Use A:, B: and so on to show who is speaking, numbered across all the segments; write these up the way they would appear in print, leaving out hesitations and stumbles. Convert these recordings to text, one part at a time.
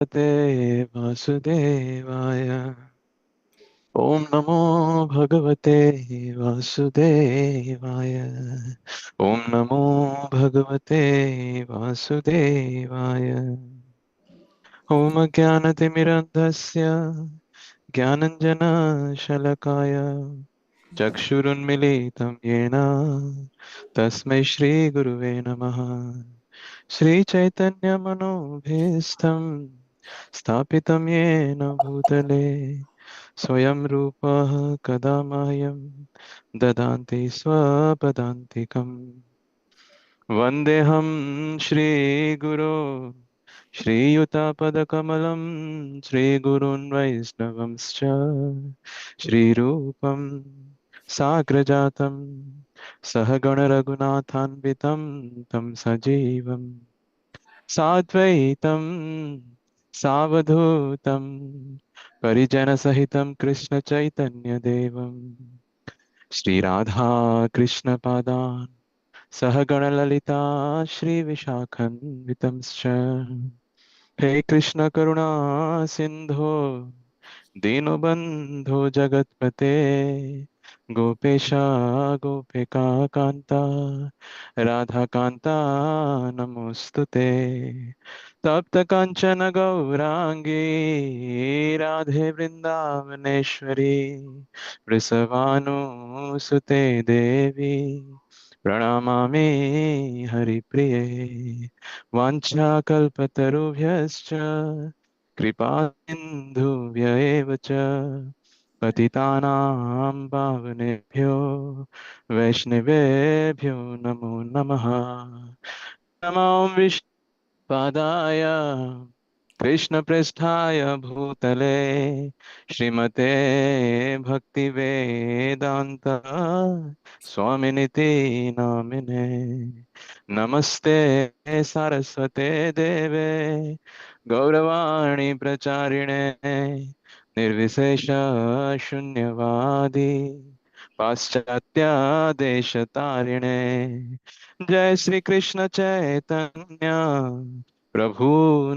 A: भगवते वासुदेवाय। ओम नमो भगवते वासुदेवाय। ओम नमो भगवते वासुदेवाय। ओम ज्ञानतिमिरन्धस्य ज्ञानञ्जनशलाकाय चक्षुरुन्मीलितं येन तस्मै श्रीगुरुवे नमः। श्रीचैतन्यमनोभीष्टं स्थापितं येन भूतले स्वयं रूपः कदा मह्यं ददाति स्वपदान्तिकम्। वन्देऽहं श्रीगुरो श्रीयुतापदकमलं श्रीगुरून् वैष्णवंश्च श्रीरूपं साग्रजातं सहगणरघुनाथान्वितं तं सजीवं साद्वैतं सावधूतं परिजनसहितं कृष्णचैतन्यदेवं श्रीराधा कृष्णपादान् सहगणललिता श्रीविशाखन्वितंश्च। हे कृष्ण करुणा सिन्धो दीनबन्धो जगत्पते गोपेश गोपिका कान्ता राधाकान्ता नमोऽस्तुते। तप्त काञ्चन गौराङ्गी राधे वृन्दावनेश्वरी वृषभानुसुते देवी प्रणमामि हरिप्रिये। वाञ्छाकल्पतरुभ्यश्च कृपासिन्धुभ्य एव च पतितानां पावनेभ्यो वैष्णवेभ्यो नमो नमः। नमो विष्णुपादाय कृष्णप्रेष्ठाय भूतले श्रीमते भक्तिवेदान्त स्वामिनिति नामिने। नमस्ते सारस्वते देवे गौरवाणी प्रचारिणे निर्विशेष शून्यवादी पाश्चात्य देशतारिणे। जय श्री कृष्ण चैतन्य प्रभु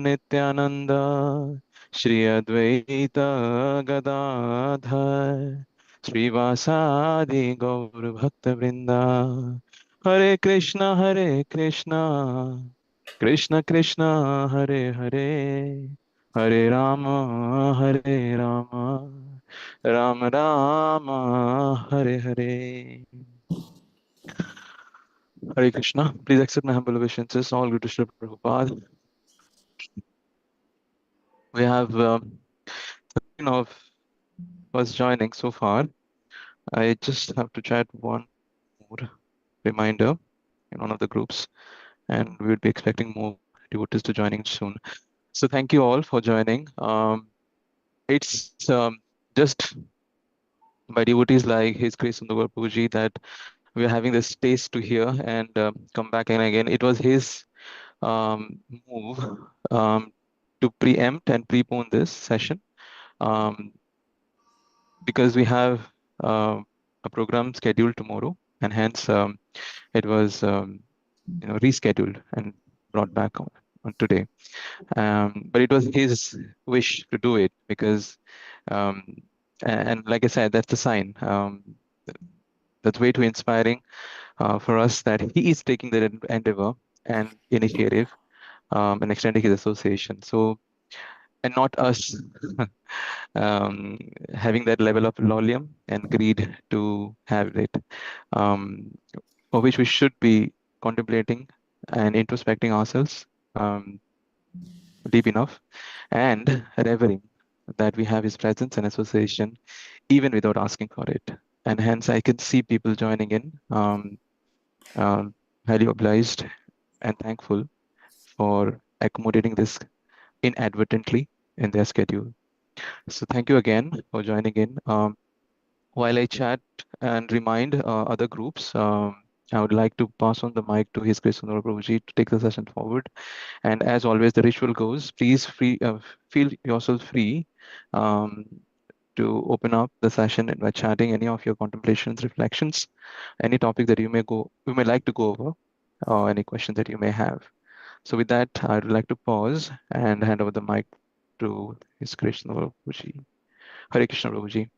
A: नित्यानंद श्री अद्वैत गदाधर श्रीवासादि गौर भक्त वृंदा। हरे Krishna Krishna Krishna Hare Hare Hare Hare Ram Ram Hare Hare. Hare Krishna. Please accept my humble obeisances. All good to Srila Prabhupada. We have 13 of us joining so far. I just have to chat one more reminder in one of the groups, and we would be expecting more devotees to joining soon. So thank you all for joining. It's just by devotees like His Grace Sundar Gopāl that we are having this space to hear and come back and again. It was his move um, to preempt and prepone this session um, because we have a program scheduled tomorrow, and hence it was rescheduled and brought back on today. But it was his wish to do it because, um, and like I said, that's the sign. That's way too inspiring for us that he is taking the endeavor and initiative and extending his association. So, and not us um, having that level of lolium and greed to have it, um, for which we should be contemplating and introspecting ourselves deep enough and revering that we have his presence and association even without asking for it. And hence, I can see people joining in, uh, highly obliged and thankful for accommodating this inadvertently in their schedule. So thank you again for joining in. While I chat and remind other groups, I would like to pass on the mic to His Grace Sundar Prabhuji to take the session forward. And as always, the ritual goes, please feel yourself free um, to open up the session by chatting any of your contemplations, reflections, any topic that you may like to go over, or any questions that you may have. So with that, I would like to pause and hand over the mic to His Krishna Prabhuji. Hare Krishna Prabhuji.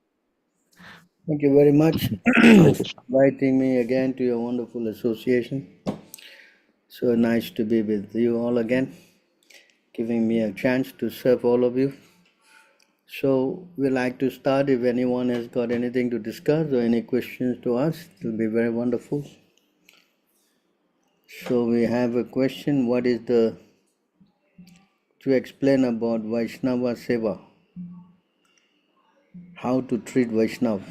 B: Thank you very much
A: Hare Krishna.
B: inviting me again to your wonderful association. So nice to be with you all again, giving me a chance to serve all of you. So we like to start. If anyone has got anything to discuss or any questions to ask, it will be very wonderful. So we have a question. What is the to explain about Vaishnava Seva? How to treat Vaishnav?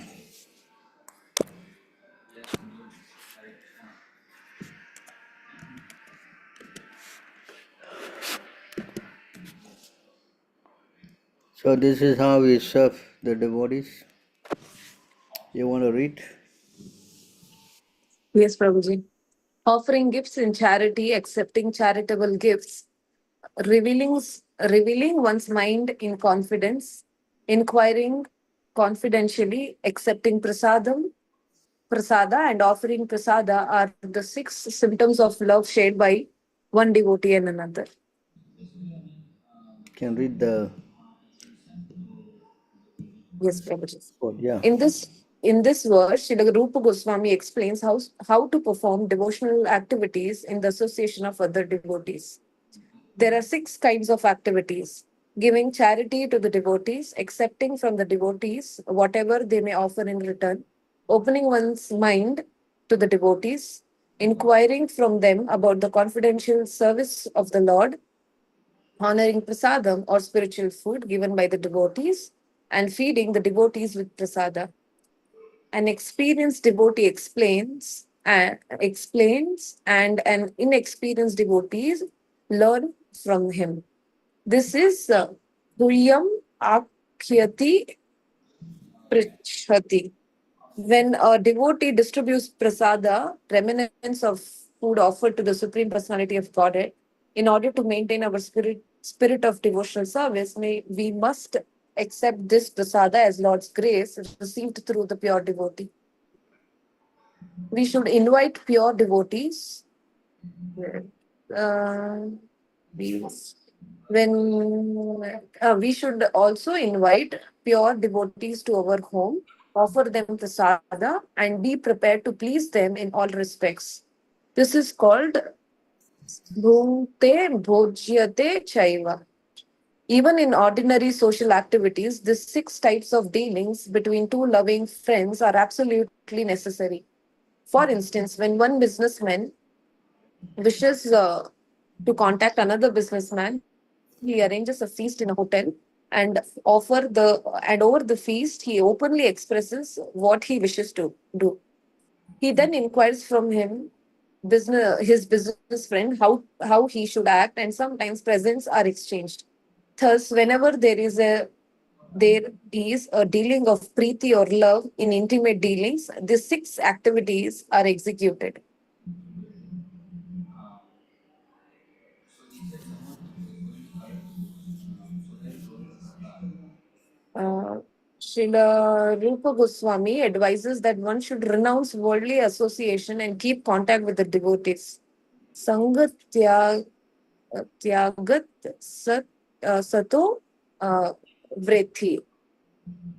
B: So this is how we serve the devotees. You want to read?
C: Yes, Prabhuji. Offering gifts in charity, accepting charitable gifts, revealing, revealing one's mind in confidence, inquiring confidentially, accepting prasada, and offering prasada are the six symptoms of love shared by one devotee and another.
B: Can read the
C: Yes, Prabhuji.
B: quote. Yeah.
C: In this verse, Srila Rupa Goswami explains how to perform devotional activities in the association of other devotees. There are six kinds of activities: giving charity to the devotees, accepting from the devotees whatever they may offer in return, opening one's mind to the devotees, inquiring from them about the confidential service of the Lord, honoring prasadam or spiritual food given by the devotees, and feeding the devotees with prasada. An experienced devotee explains, and an inexperienced devotee learn from him. This is Guryam Akhyati Prichhati. When a devotee distributes prasada, remnants of food offered to the Supreme Personality of Godhead, in order to maintain our spirit of devotional service, we must accept this prasada as Lord's grace received through the pure devotee. We should invite pure devotees. Uh, please. We should also invite pure devotees to our home, offer them prasada, and be prepared to please them in all respects. This is called bhunte bhojyate chaiva. Even in ordinary social activities, these six types of dealings between two loving friends are absolutely necessary. For instance, when one businessman wishes to contact another businessman, he arranges a feast in a hotel and over the feast he openly expresses what he wishes to do. He then inquires from his business friend how he should act, and sometimes presents are exchanged. Thus, whenever there is a dealing of preeti or love in intimate dealings, these six activities are executed. Uh, Srila Rupa Goswami advises that one should renounce worldly association and keep contact with the devotees. Sangat tyagat sato uh, vritti.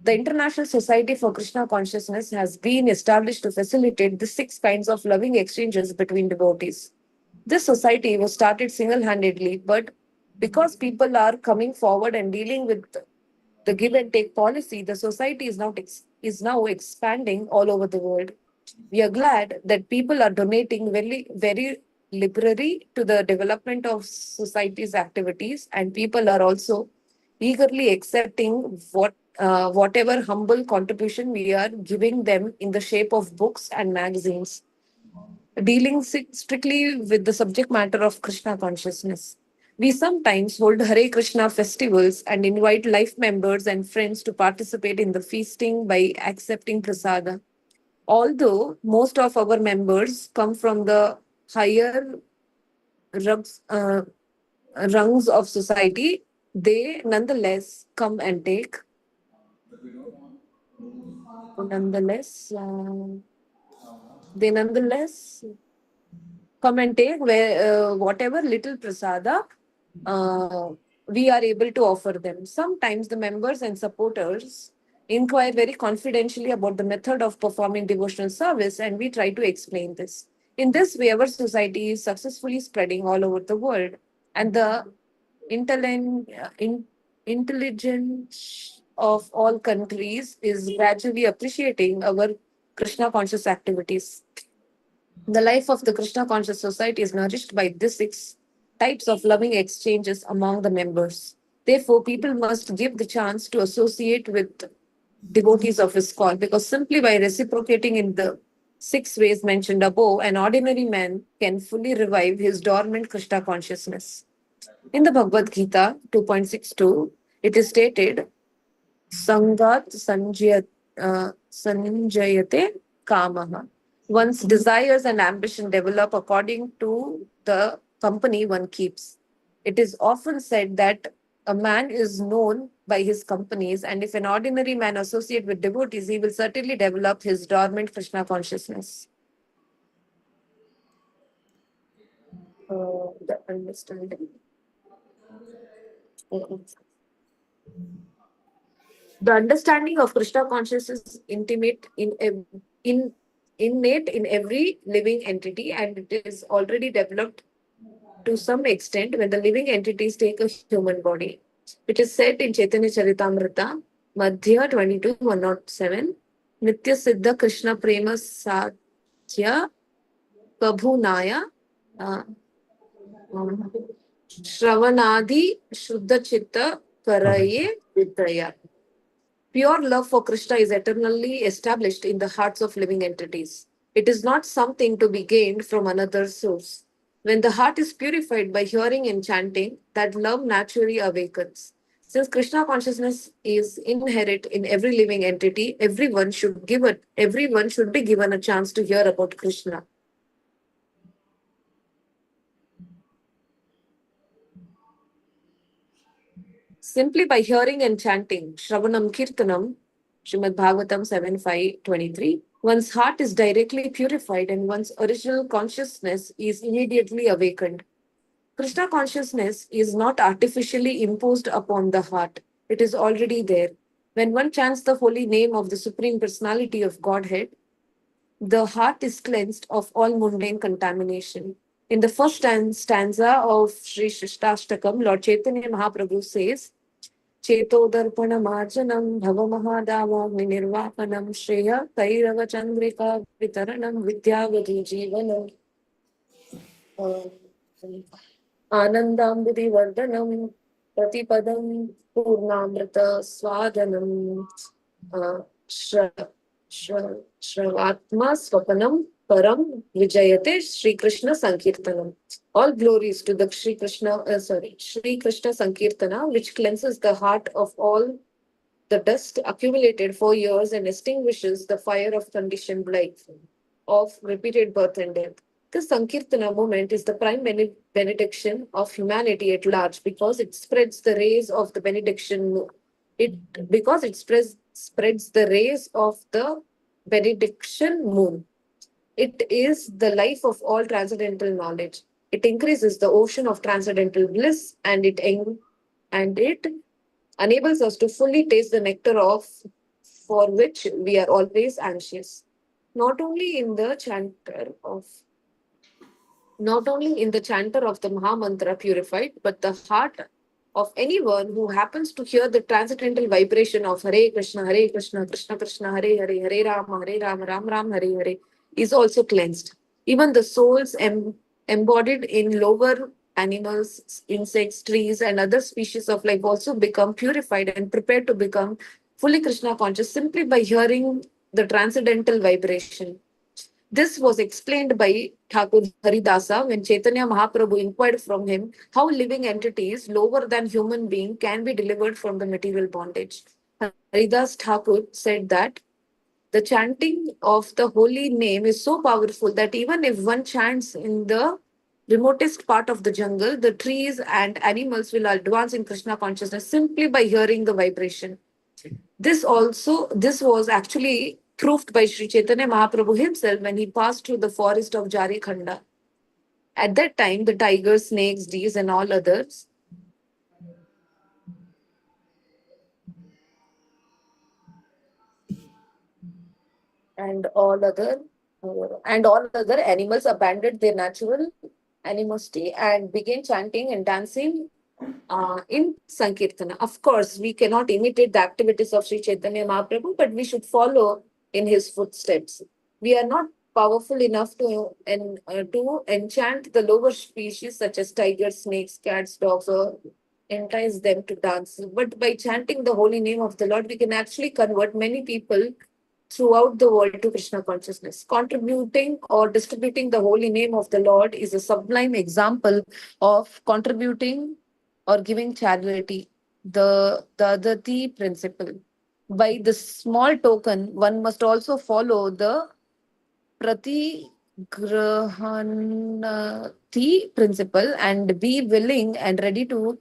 C: The International Society for Krishna Consciousness has been established to facilitate the six kinds of loving exchanges between devotees. This society was started single handedly, but because people are coming forward and dealing with the give and take policy, the society is now expanding all over the world. We are glad that people are donating very liberally to the development of society's activities, and people are also eagerly accepting whatever humble contribution we are giving them in the shape of books and magazines dealing strictly with the subject matter of Krishna consciousness. We sometimes hold Hare Krishna festivals and invite life members and friends to participate in the feasting by accepting prasada. Although most of our members come from the higher rungs, uh, rungs of society, they nonetheless come and take. Nonetheless, they nonetheless come and take whatever little prasada. we are able to offer them. Sometimes the members and supporters inquire very confidentially about the method of performing devotional service, and we try to explain this. In this way, our society is successfully spreading all over the world, and the intelligence of all countries is gradually appreciating our Krishna conscious activities. The life of the Krishna conscious society is nourished by these six types of loving exchanges among the members. Therefore, people must give the chance to associate with devotees of his call, because simply by reciprocating in the six ways mentioned above, an ordinary man can fully revive his dormant Krishna consciousness. In the Bhagavad Gita 2.62, it is stated, Sangat Sanjayate Kamaha. One's desires and ambition develop according to the company one keeps. It is often said that a man is known by his companies, and if an ordinary man associate with devotees, he will certainly develop his dormant Krishna consciousness. The understanding. The understanding of Krishna consciousness is in, innate in every living entity, and it is already developed to some extent when the living entities take a human body. It is said in Chaitanya Charitamrita, Madhya 22:107, Nitya Siddha Krishna Prema Satya Kabhunaya uh, Shravanadi Shuddha Chitta Karaye Vidaya. Pure love for Krishna is eternally established in the hearts of living entities. It is not something to be gained from another source. When the heart is purified by hearing and chanting, that love naturally awakens. Since Krishna consciousness is inherent in every living entity, everyone should be given a chance to hear about Krishna. Simply by hearing and chanting Shravanam Kirtanam, Srimad Bhagavatam 7:5-23, one's heart is directly purified and one's original consciousness is immediately awakened. Krishna consciousness is not artificially imposed upon the heart, it is already there. When one chants the holy name of the Supreme Personality of Godhead, the heart is cleansed of all mundane contamination. In the first stanza of Sri Shishtashtakam, Lord Chaitanya Mahaprabhu says, Chetodharpanamarjanam bhavamahadavagnirvapanam shreya kairava chandrika vitaranam vidyavadi jivanam anandambudi vardhanam pratipadam purnamrita swadanam shravatma swapanam param vijayate Sri Krishna Sankirtanam. All glories to the Sri Krishna Sankirtana, which cleanses the heart of all the dust accumulated for years and extinguishes the fire of conditioned life, of repeated birth and death. This Sankirtana movement is the prime benediction of humanity at large, because it spreads the rays of the benediction. It spreads the rays of the benediction moon. It is the life of all transcendental knowledge. It increases the ocean of transcendental bliss, and it enables us to fully taste the nectar of for which we are always anxious. Not only in the chanter of the Mahamantra purified, but the heart of anyone who happens to hear the transcendental vibration of Hare Krishna, Krishna Krishna, Hare Hare, Hare Rama, Ram Ram, Hare Hare, is also cleansed. Even the souls embodied in lower animals, insects, trees, and other species of life also become purified and prepared to become fully Krishna conscious simply by hearing the transcendental vibration. This was explained by Thakur Haridasa when Chaitanya Mahaprabhu inquired from him how living entities lower than human being can be delivered from the material bondage. Haridas Thakur said that the chanting of the holy name is so powerful that even if one chants in the remotest part of the jungle, the trees and animals will advance in Krishna consciousness simply by hearing the vibration. This was actually proved by Sri Chaitanya Mahaprabhu himself when he passed through the forest of Jarikhanda. At that time, the tigers, snakes, deers, and all others and all other animals abandoned their natural animosity and began chanting and dancing in Sankirtana. Of course, we cannot imitate the activities of Sri Chaitanya Mahaprabhu, but we should follow in his footsteps. We are not powerful enough to enchant the lower species such as tigers, snakes, cats, dogs, or entice them to dance. But by chanting the holy name of the Lord, we can actually convert many people throughout the world to Krishna consciousness. Contributing or distributing the holy name of the Lord is a sublime example of contributing or giving charity, the Adati principle. By this small token, one must also follow the Pratigrahanati principle and be willing and ready to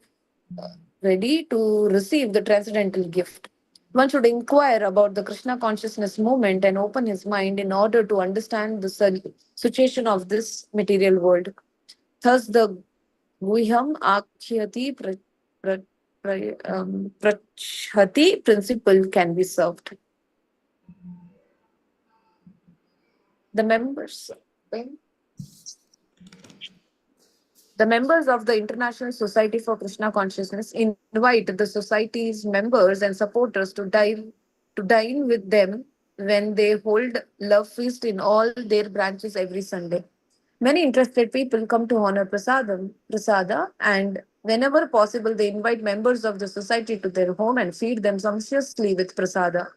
C: receive the transcendental gift. One should inquire about the Krishna consciousness movement and open his mind in order to understand the situation of this material world. Thus, the Guhyam Akhyati Prachhati principle can be served. The members. The members of the International Society for Krishna Consciousness invite the society's members and supporters to dine with them when they hold love feast in all their branches every Sunday. Many interested people come to honor prasada, and whenever possible, they invite members of the society to their home and feed them sumptuously with prasada.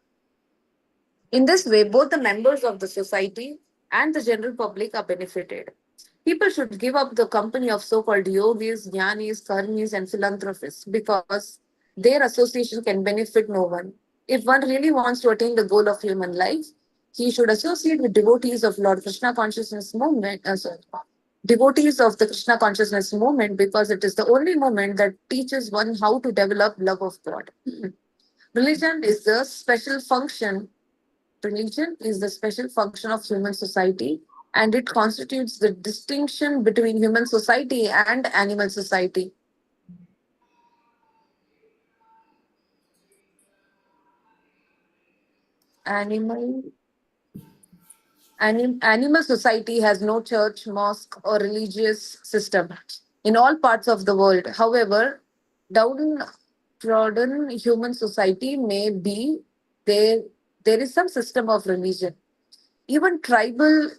C: In this way, both the members of the society and the general public are benefited. People should give up the company of so called yogis, jnanis, karmis, and philanthropists because their association can benefit no one. If one really wants to attain the goal of human life, he should associate with devotees of Lord Krishna consciousness movement, devotees of the Krishna consciousness movement, because it is the only movement that teaches one how to develop love of God. Religion is the special function Religion is the special function of human society, and it constitutes the distinction between human society and animal society. Animal Animal society has no church, mosque, or religious system in all parts of the world. However, downtrodden human society may be there. There is some system of religion. Even tribal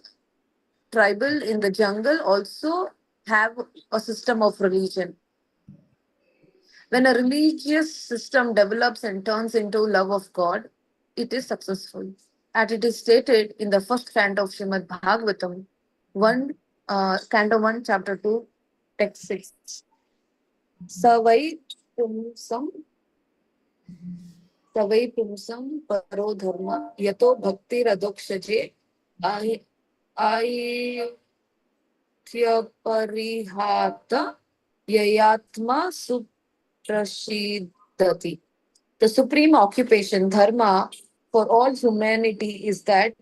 C: in the jungle also have a system of religion. When a religious system develops and turns into love of God, it is successful. As it is stated in the first canto of Srimad Bhagavatam, 1, chapter 2, text 6. Savai pumsam, savai pumsam paro dharma, yato bhakti radokshaje, parihata yayatma suprashidati. The supreme occupation, dharma, for all humanity is that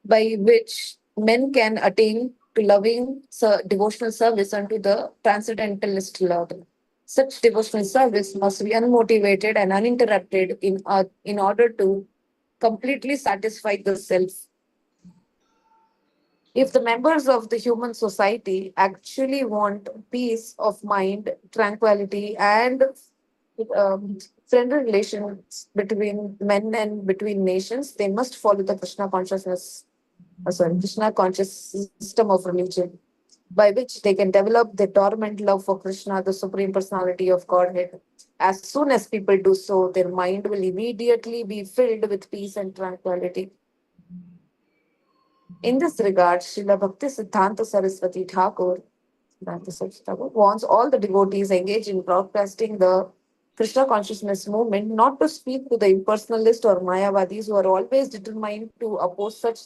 C: by which men can attain to loving devotional service unto the transcendentalist Lord. Such devotional service must be unmotivated and uninterrupted in order to completely satisfy the self. If the members of the human society actually want peace of mind, tranquility, and friendly relations between men and between nations, they must follow the Krishna conscious system of religion, by which they can develop their dormant love for Krishna, the Supreme Personality of Godhead. As soon as people do so, their mind will immediately be filled with peace and tranquility. In this regard, Srila Bhakti Siddhanta Saraswati Thakur wants all the devotees engaged in broadcasting the Krishna consciousness movement not to speak to the impersonalists or Mayavadis who are always determined to oppose such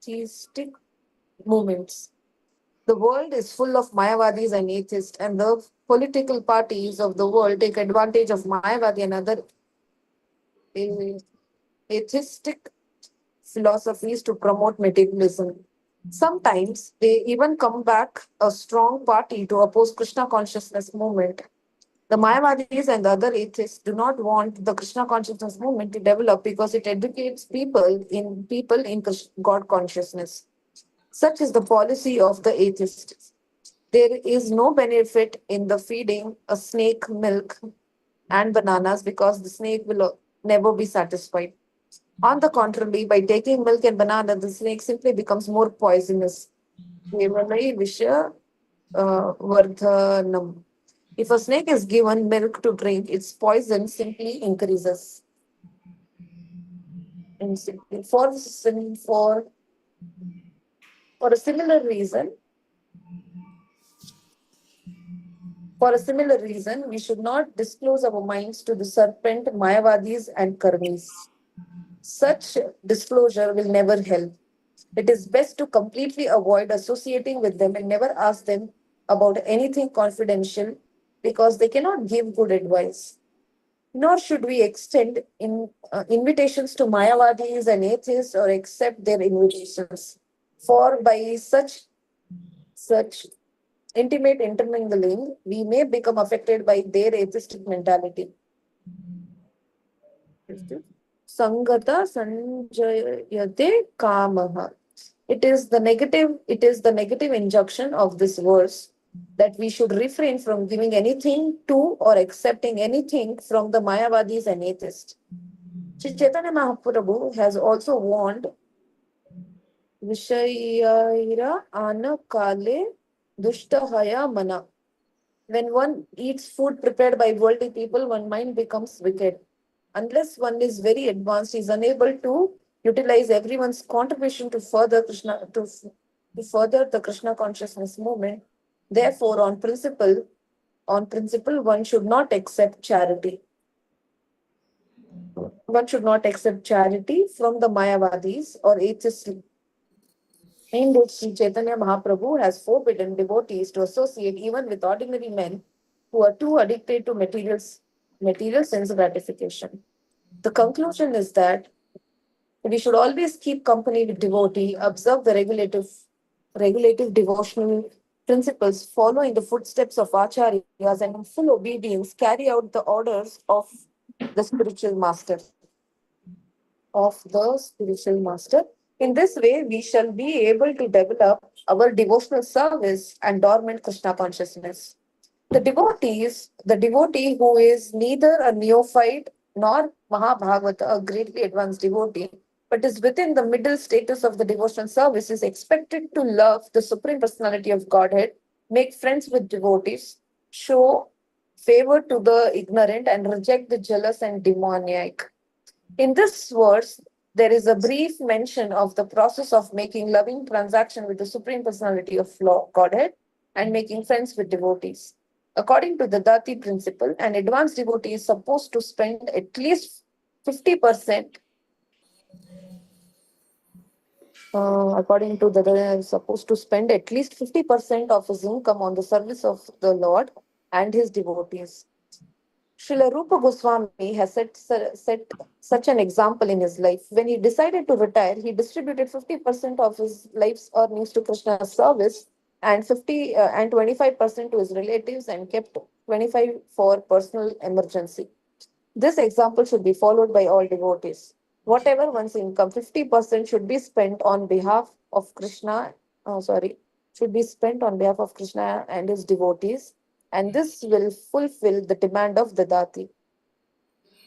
C: theistic movements. The world is full of Mayavadis and atheists, and the political parties of the world take advantage of Mayavadi and other uh, atheistic philosophies to promote materialism. Sometimes they even come back a strong party to oppose Krishna consciousness movement. The Mayavadis and the other atheists do not want the Krishna consciousness movement to develop because it educates people in God consciousness. Such is the policy of the atheists. There is no benefit in the feeding a snake milk and bananas because the snake will never be satisfied. On the contrary, by taking milk and banana, the snake simply becomes more poisonous. Kevalai Visha Vardhanam. If a snake is given milk to drink, its poison simply increases. And simply for a similar reason, for a similar reason, we should not disclose our minds to the serpent, Mayavadis, and Karmis. Such disclosure will never help. It is best to completely avoid associating with them and never ask them about anything confidential because they cannot give good advice. Nor should we extend invitations to Mayavadis and atheists or accept their invitations. For by such intimate intermingling, we may become affected by their atheistic mentality. Sangata sanjayate kamaha. It is the negative injunction of this verse that we should refrain from giving anything to or accepting anything from the Mayavadis and atheists. Sri Chaitanya Mahaprabhu has also warned Vishayaira Anakale Dushtahaya Mana. When one eats food prepared by worldly people, one mind becomes wicked. Unless one is very advanced, he is unable to utilize everyone's contribution to further the Krishna consciousness movement. Therefore, on principle, one should not accept charity. One should not accept charity from the Mayavadis or atheists. In which Sri Chaitanya Mahaprabhu has forbidden devotees to associate even with ordinary men who are too addicted to material sense gratification. The conclusion is that we should always keep company with devotee, observe the regulative devotional principles, follow in the footsteps of acharyas, and in full obedience carry out the orders the spiritual master of the spiritual master. In this way, we shall be able to develop our devotional service and dormant Krishna consciousness. The devotee who is neither a neophyte nor Mahabhagavata, a greatly advanced devotee, but is within the middle status of the devotional service, is expected to love the Supreme Personality of Godhead, make friends with devotees, show favor to the ignorant, and reject the jealous and demoniac. In this verse, there is a brief mention of the process of making loving transaction with the Supreme Personality of Godhead and making friends with devotees. According to the Dati principle, an advanced devotee is supposed to spend at least 50%. According to supposed to spend at least 50% of his income on the service of the Lord and his devotees. Srila Rupa Goswami has set such an example in his life. When he decided to retire, he distributed 50% of his life's earnings to Krishna's service and 25% to his relatives and kept 25 for personal emergency. This example should be followed by all devotees. Whatever one's income, 50% should be spent on behalf of Krishna. Should be spent on behalf of Krishna and his devotees, and this will fulfill the demand of the Dati.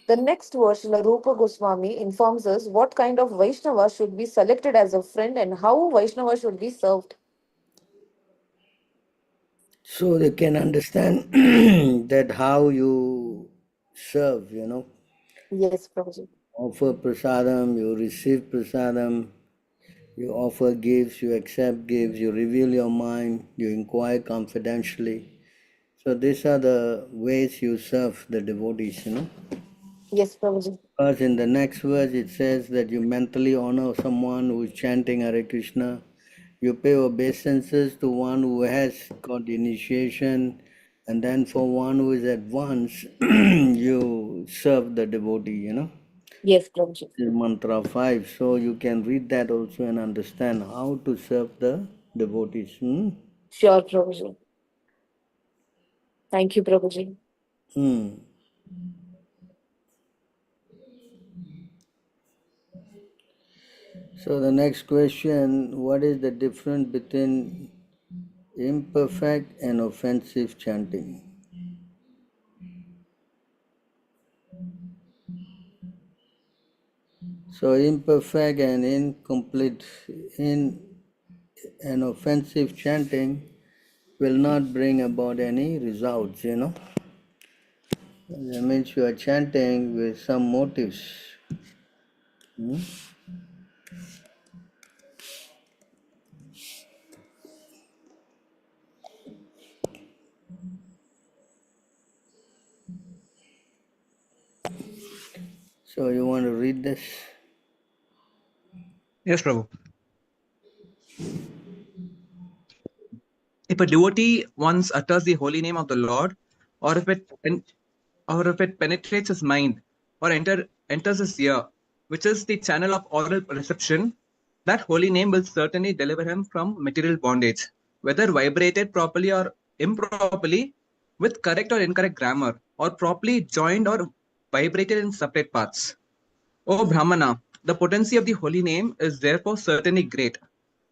C: The next verse, Srila Rupa Goswami informs us what kind of Vaishnava should be selected as a friend and how Vaishnava should be served.
B: So they can understand that how you serve,
C: Yes, Prabhuji.
B: offer prasadam, you receive prasadam, you offer gifts, you accept gifts, you reveal your mind, you inquire confidentially. So these are the ways you serve the devotees,
C: Yes, Prabhuji.
B: Because in the next verse it says that you mentally honor someone who is chanting Hare Krishna, you pay obeisances to one who has got initiation, and then for one who is advanced, you serve the devotee,
C: Yes, Prabhuji.
B: This is mantra 5. So you can read that also and understand how to serve the devotees.
C: Sure, Prabhuji. Thank you, Prabhuji.
B: So the next question, what is the difference between imperfect and offensive chanting? So imperfect and incomplete in an offensive chanting will not bring about any results, That means you are chanting with some motives. So you want to read this?
D: Yes, Prabhu. If a devotee once utters the holy name of the Lord, or if it penetrates his mind, or enters his ear, which is the channel of oral reception, that holy name will certainly deliver him from material bondage, whether vibrated properly or improperly, with correct or incorrect grammar, or properly joined or vibrated in separate parts. O Brahmana, the potency of the holy name is therefore certainly great.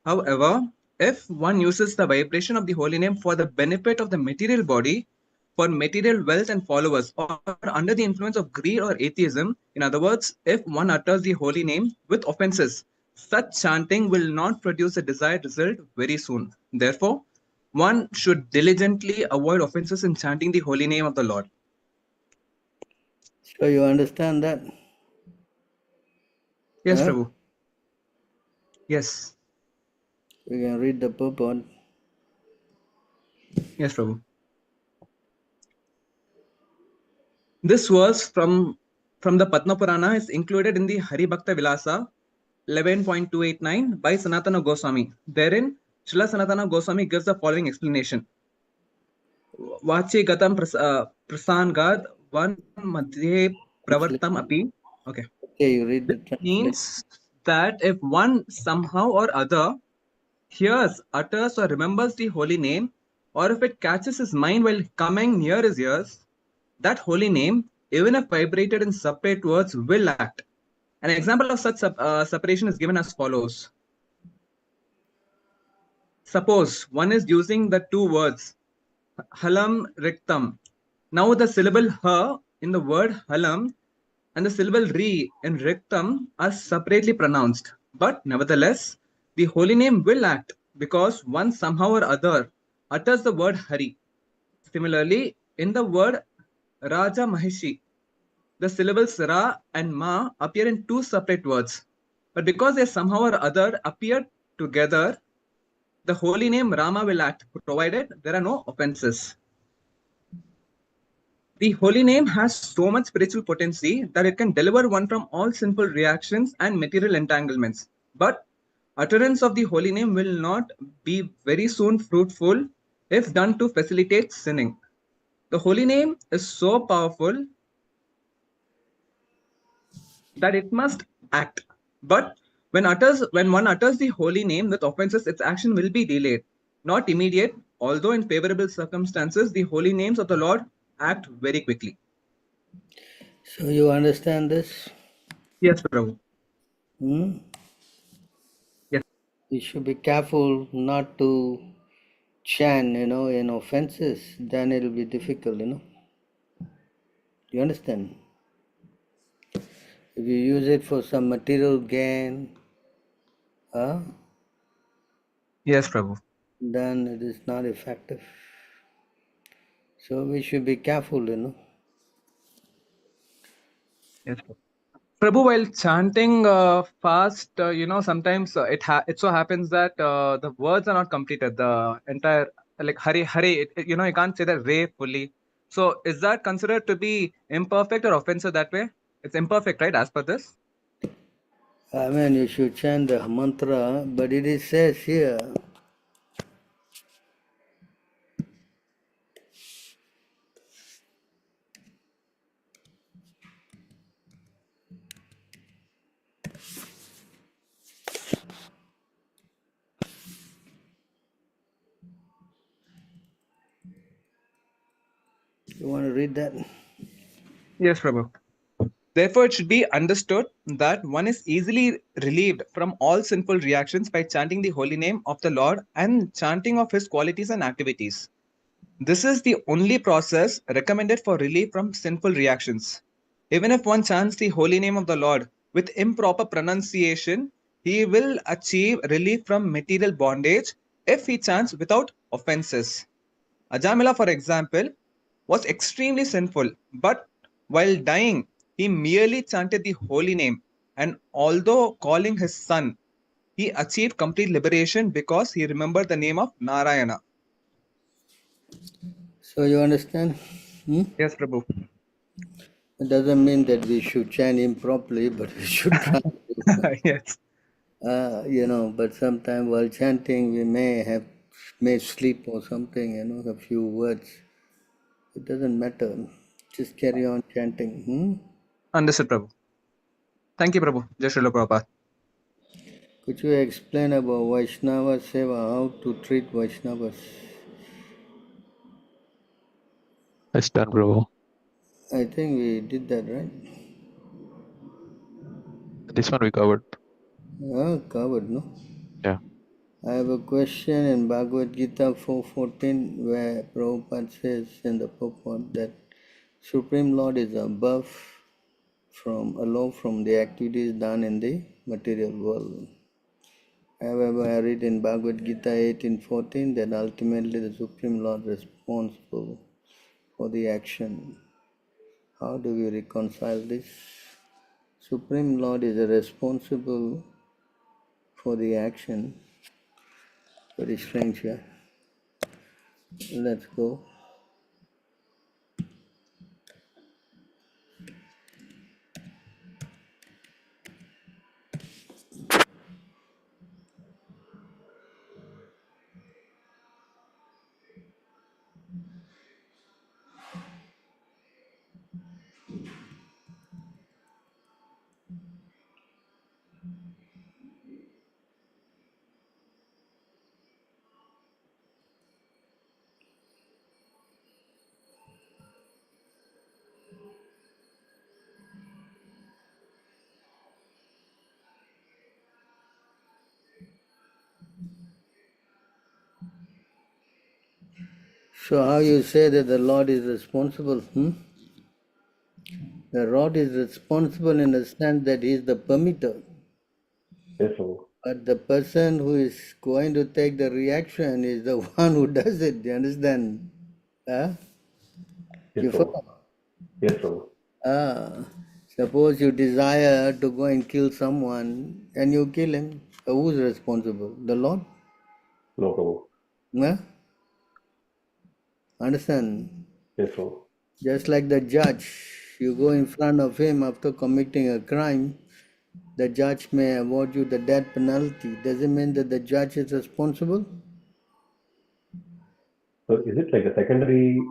D: However, if one uses the vibration of the holy name for the benefit of the material body, for material wealth and followers, or under the influence of greed or atheism, in other words, if one utters the holy name with offenses, such chanting will not produce the desired result very soon. Therefore, one should diligently avoid offenses in chanting the holy name of the Lord.
B: So you understand that?
D: Yes,
B: Huh?
D: Prabhu. Yes.
B: You can read the purport.
D: Yes, Prabhu. This verse from the Padma Purana is included in the Hari Bhakta Vilasa 11.289 by Sanatana Goswami. Therein, Srila Sanatana Goswami gives the following explanation. Vachi gatam prasangad one madhye pravartam api. Okay.
B: Okay, you read the
D: This
B: translation.
D: means that if one somehow or other hears, utters, or remembers the holy name, or if it catches his mind while coming near his ears, that holy name, even if vibrated in separate words, will act. An example of such separation is given as follows. Suppose one is using the two words halam riktam. Now the syllable ha in the word halam and the syllable ri in riktam are separately pronounced. But nevertheless, the holy name will act because one somehow or other utters the word hari. Similarly, in the word Raja Mahishi, the syllables Ra and Ma appear in two separate words. But because they somehow or other appear together, the holy name Rama will act, provided there are no offenses. The holy name has so much spiritual potency that it can deliver one from all sinful reactions and material entanglements. But utterance of the holy name will not be very soon fruitful if done to facilitate sinning. The holy name is so powerful that it must act. But when one utters the holy name with offenses, its action will be delayed, not immediate, although in favorable circumstances, the holy names of the Lord act very quickly.
B: So you understand this?
D: Yes, Prabhu.
B: Hmm?
D: Yes.
B: You should be careful not to chant, in offenses. Then it'll be difficult, You understand? If you use it for some material gain,
D: Yes, Prabhu.
B: then it is not effective. So we should be careful,
D: Yes, Prabhu. Prabhu, while chanting fast, sometimes it so happens that the words are not completed. The entire like Hari Hari, you can't say that Re fully. So is that considered to be imperfect or offensive that way? It's imperfect, right? As per this.
B: I mean, you should chant the mantra, but it is says here, You want to read that?
D: Yes, Prabhu. Therefore, it should be understood that one is easily relieved from all sinful reactions by chanting the holy name of the Lord and chanting of his qualities and activities. This is the only process recommended for relief from sinful reactions. Even if one chants the holy name of the Lord with improper pronunciation, he will achieve relief from material bondage if he chants without offenses. Ajamila, for example, was extremely sinful, but while dying, he merely chanted the holy name, and although calling his son, he achieved complete liberation because he remembered the name of Narayana.
B: So you understand?
D: Yes, Prabhu.
B: It doesn't mean that we should chant improperly, but we should try to.
D: Yes.
B: But sometimes while chanting, we may sleep or something. A few words. It doesn't matter. Just carry on chanting.
D: Understood, Prabhu. Thank you, Prabhu. Jai Srila Prabhupada.
B: Could you explain about Vaishnava Seva, how to treat Vaishnavas?
A: It's done, Prabhu.
B: I think we did that, right?
A: This one we covered.
B: Covered, no?
A: Yeah.
B: I have a question in Bhagavad Gita 4.14 where Prabhupada says in the purport that Supreme Lord is above from the activities done in the material world. However, I read in Bhagavad Gita 18.14 that ultimately the Supreme Lord is responsible for the action. How do we reconcile this? Supreme Lord is responsible for the action. Very strange here. Let's go. So how you say that the Lord is responsible? The Lord is responsible in the sense that he is the permitter.
E: Yes, Prabhu.
B: But the person who is going to take the reaction is the one who does it. Do you understand? Huh?
E: Yes,
B: You
E: Prabhu.
B: follow?
E: Yes, Prabhu.
B: Suppose you desire to go and kill someone and you kill him. Who is responsible? The Lord?
E: No, Prabhu.
B: Huh? Understand?
E: Yes, Prabhu.
B: Just like the judge, you go in front of him after committing a crime, the judge may award you the death penalty. Does it mean that the judge is responsible?
E: So is it like a secondary?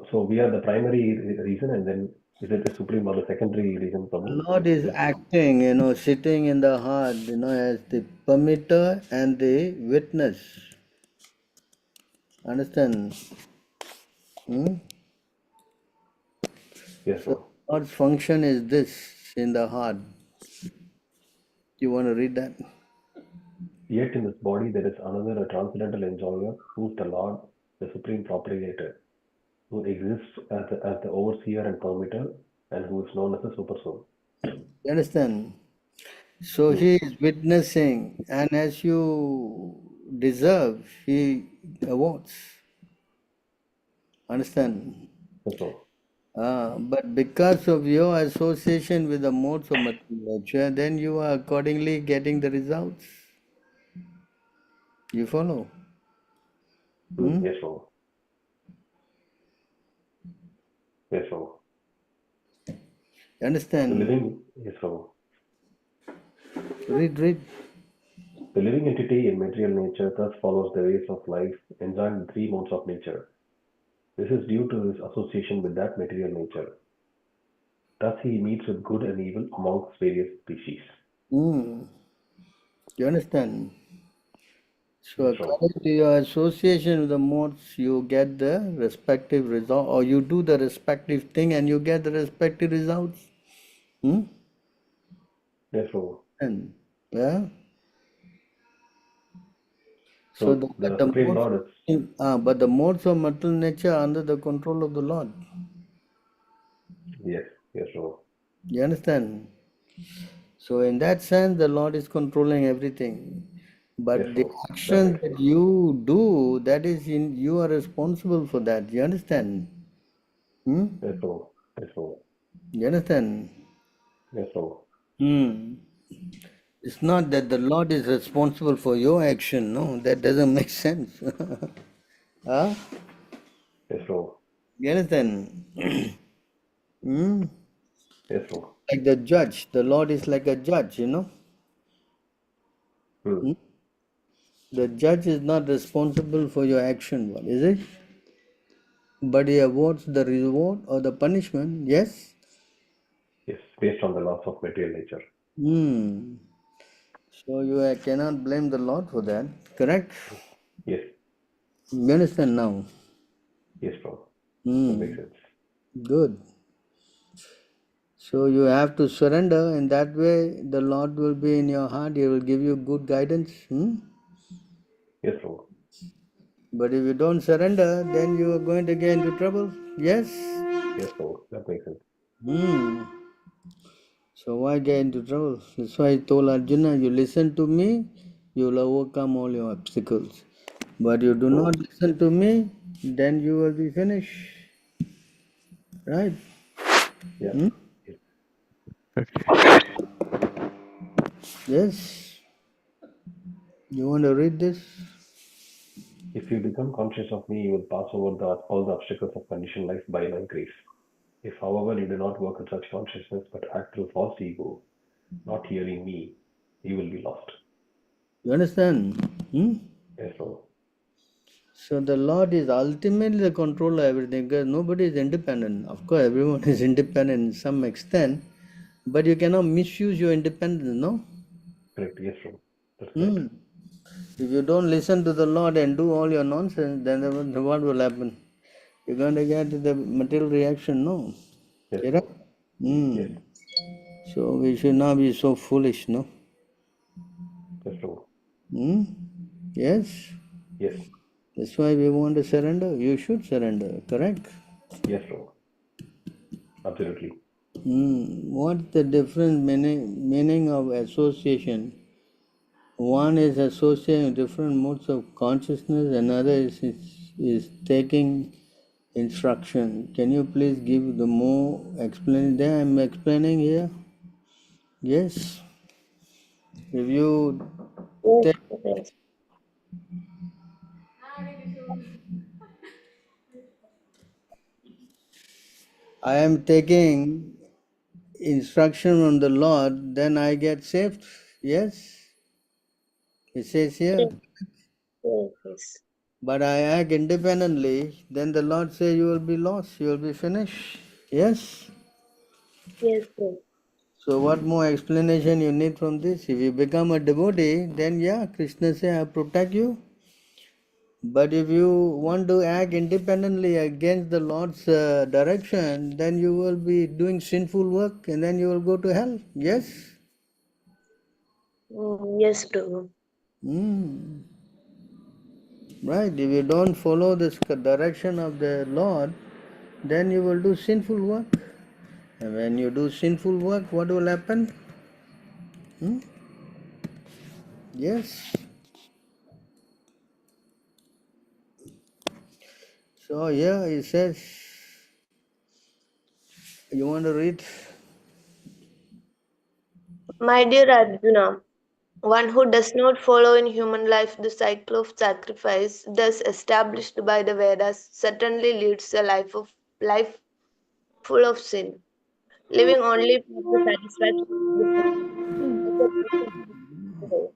E: So we are the primary reason, and then is it the supreme or the secondary reason, Prabhu?
B: Lord is acting, sitting in the heart, as the permitter and the witness. Understand?
E: Yes,
B: So
E: Prabhu.
B: God's function is this in the heart. You want to read that?
E: Yet in this body there is another transcendental enjoyer, who is the Lord, the supreme propagator, who exists as the overseer and permitter, and who is known as the super soul.
B: You understand? So he is witnessing, and as you deserve, he awards. Understand?
E: Yes, Prabhu.
B: But because of your association with the modes of material nature, then you are accordingly getting the results. You follow?
E: Yes, Prabhu. Yes, Prabhu.
B: You understand?
E: The living, yes, Prabhu.
B: Read.
E: The living entity in material nature thus follows the ways of life, enjoying the three modes of nature. This is due to his association with that material nature. Thus he meets with good and evil amongst various species.
B: You understand? So according to your association with the modes, you get the respective result, or you do the respective thing and you get the respective results.
E: Yes, Lord.
B: And yeah.
E: So
B: the,
E: the
B: but the
E: Supreme
B: modes,
E: Lord is,
B: but the modes of material nature are under the control of the Lord.
E: yes, Lord.
B: You understand? So in that sense, the Lord is controlling everything. But
E: Yes,
B: the
E: Lord. That
B: action
E: makes
B: that
E: sense.
B: you do, that is you are responsible for that. You understand?
E: Yes, Lord. Yes, Lord.
B: You understand?
E: Yes, Lord.
B: It's not that the Lord is responsible for your action. No, that doesn't make sense. Huh?
E: Yes, Lord.
B: You understand?
E: Yes, Lord.
B: Like the judge. The Lord is like a judge,
E: Hmm.
B: The judge is not responsible for your action, is it? But he awards the reward or the punishment, yes?
E: Yes, based on the laws of material nature.
B: So you cannot blame the Lord for that, correct?
E: Yes.
B: You understand now?
E: Yes, Lord. That makes sense.
B: Good. So you have to surrender. In that way, the Lord will be in your heart. He will give you good guidance.
E: Yes, Lord.
B: But if you don't surrender, then you are going to get into trouble. Yes?
E: Yes, Lord. That makes sense.
B: So why get into trouble? That's why I told Arjuna, you listen to me, you will overcome all your obstacles. But you do not listen to me, then you will be finished. Right?
E: Yeah. Yes.
A: Okay.
B: Yes. You want to read this?
E: If you become conscious of me, you will pass over all the obstacles of conditioned life by my grace. If, however, you do not work in such consciousness but act through false ego, not hearing me, you will be lost.
B: You understand?
E: Yes, Lord.
B: So the Lord is ultimately the controller of everything because nobody is independent. Of course, everyone is independent in some extent, but you cannot misuse your independence, no?
E: Correct. Yes, Lord. That's correct.
B: If you don't listen to the Lord and do all your nonsense, then what will happen? You're going to get the material reaction, no?
E: Yes,
B: Correct?
E: Lord. Yes.
B: Mm. So we should not be so foolish, no?
E: Yes, Lord.
B: Yes?
E: Yes.
B: That's why we want to surrender. You should surrender, correct?
E: Yes, Lord. Absolutely.
B: What's the different meaning of association? One is associating different modes of consciousness, another is taking instruction. Can you please give the more explain there? I'm explaining here. Yes. If you
F: Yes,
B: take,
F: yes.
B: I am taking instruction from the Lord, then I get saved. Yes. It says here.
F: Yes, yes, yes.
B: But I act independently, then the Lord says you will be lost, you will be finished. Yes?
F: Yes, yes.
B: So what more explanation you need from this? If you become a devotee, then yeah, Krishna says I protect you. But if you want to act independently against the Lord's direction, then you will be doing sinful work and then you will go to hell. Yes?
F: Yes, Prabhu.
B: Right. If you don't follow this direction of the Lord, then you will do sinful work. And when you do sinful work, what will happen? Yes. So here it says, you want to read?
F: My dear Arjuna, one who does not follow in human life the cycle of sacrifice thus established by the Vedas certainly leads a life full of sin, living only for the satisfaction of the senses.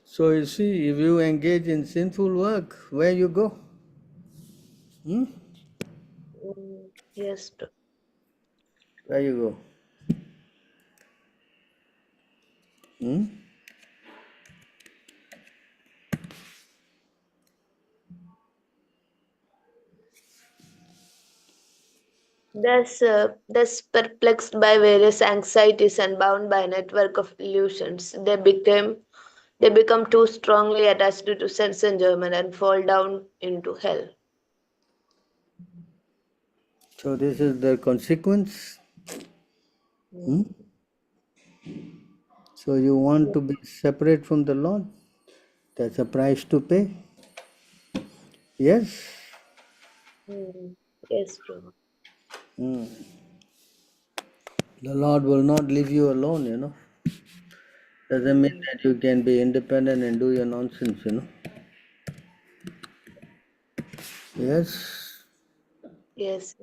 B: So you see, if you engage in sinful work, where you go?
F: Yes, Prabhu.
B: Where you go?
F: Thus perplexed by various anxieties and bound by a network of illusions, they become too strongly attached to sense enjoyment and fall down into hell.
B: So this is the consequence. So you want to be separate from the Lord? That's a price to pay. Yes.
F: Yes, Prabhu.
B: The Lord will not leave you alone, you know. Doesn't mean that you can be independent and do your nonsense, you know. Yes.
F: Yes.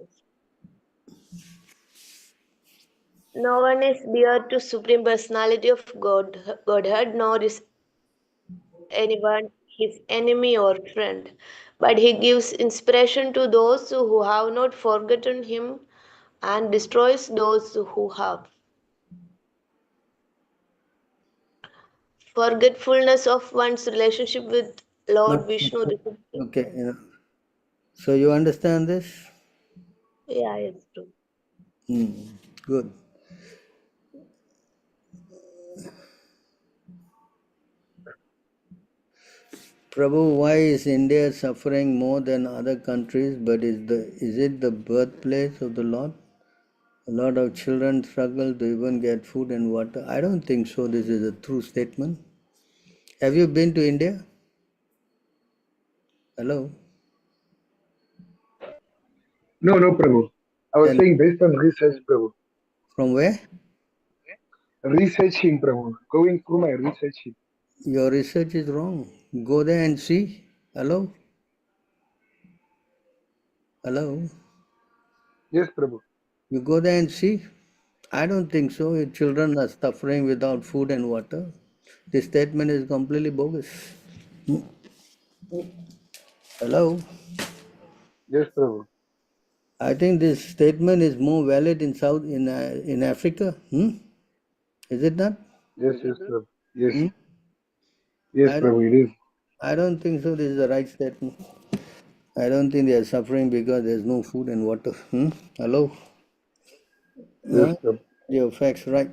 F: No one is dear to Supreme Personality of Godhead, nor is anyone his enemy or friend. But he gives inspiration to those who have not forgotten him and destroys those who have. Forgetfulness of one's relationship with Lord Vishnu.
B: Okay, you know. So you understand this?
F: Yeah, it's true.
B: Good. Prabhu, why is India suffering more than other countries? But is it the birthplace of the Lord? A lot of children struggle to even get food and water. I don't think so. This is a true statement. Have you been to India? Hello?
G: No, no, Prabhu. I was
B: Then
G: saying based on research, Prabhu.
B: from where?
G: Researching, Prabhu. Going through my researching.
B: Your research is wrong. Go there and see. Hello? Hello?
G: Yes, Prabhu.
B: You go there and see. I don't think so. Your children are suffering without food and water. This statement is completely bogus. Hello?
G: Yes, Prabhu.
B: I think this statement is more valid in Africa. Is it not?
G: Yes, yes, Prabhu. Yes.
B: Hmm?
G: Yes,
B: I don't,
G: Prabhu, it is.
B: I don't think so. This is the right statement. I don't think they are suffering because there's no food and water. Hello?
G: Yes,
B: Yeah,
G: Prabhu.
B: your facts right.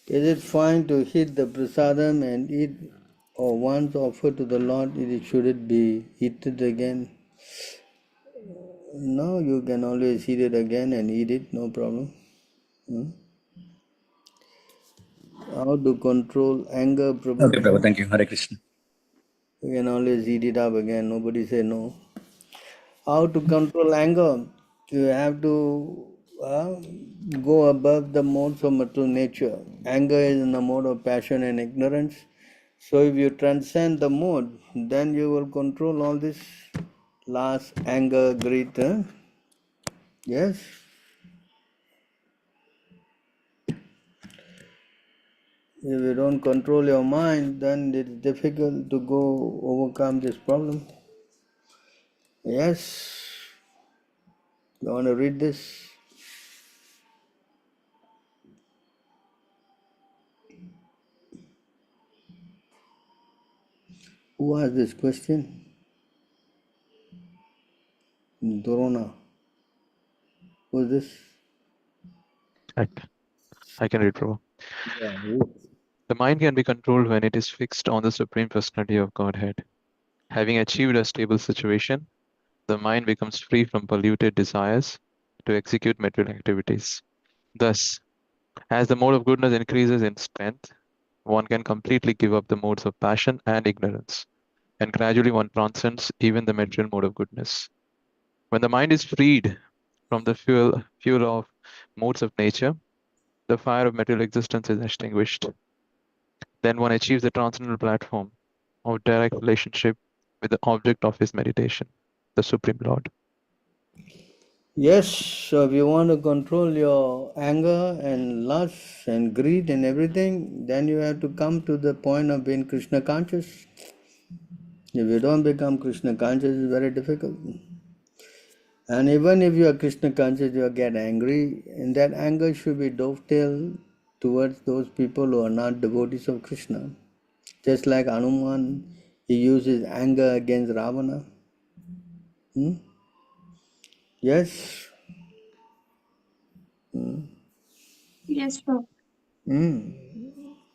B: Is it fine to hit the prasadam and eat, or once offered to the Lord, should it be eaten again? No, you can always eat it again and eat it, no problem. How to control anger, Prabhu?
H: Okay, Prabhu, thank you. Hare Krishna.
B: You can always eat it up again, nobody say no. How to control anger? You have to go above the modes of material nature. Anger is in the mode of passion and ignorance. So if you transcend the mode, then you will control all this lust, anger, greed. Yes. If you don't control your mind, then it's difficult to go overcome this problem. Yes. You want to read this? Who asked this question? Dorona. Who's this?
A: I can read, Prabhu.
B: Yeah, read.
A: The mind can be controlled when it is fixed on the Supreme Personality of Godhead. Having achieved a stable situation, the mind becomes free from polluted desires to execute material activities. Thus, as the mode of goodness increases in strength, one can completely give up the modes of passion and ignorance, and gradually one transcends even the material mode of goodness. When the mind is freed from the fuel of modes of nature, the fire of material existence is extinguished. Then one achieves the transcendental platform of direct relationship with the object of his meditation, the Supreme Lord.
B: Yes, so if you want to control your anger and lust and greed and everything, then you have to come to the point of being Krishna conscious. If you don't become Krishna conscious, it's very difficult. And even if you are Krishna conscious, you get angry, and that anger should be dovetailed towards those people who are not devotees of Krishna. Just like Hanuman, he uses anger against Ravana. Yes?
H: Yes, Prabhu.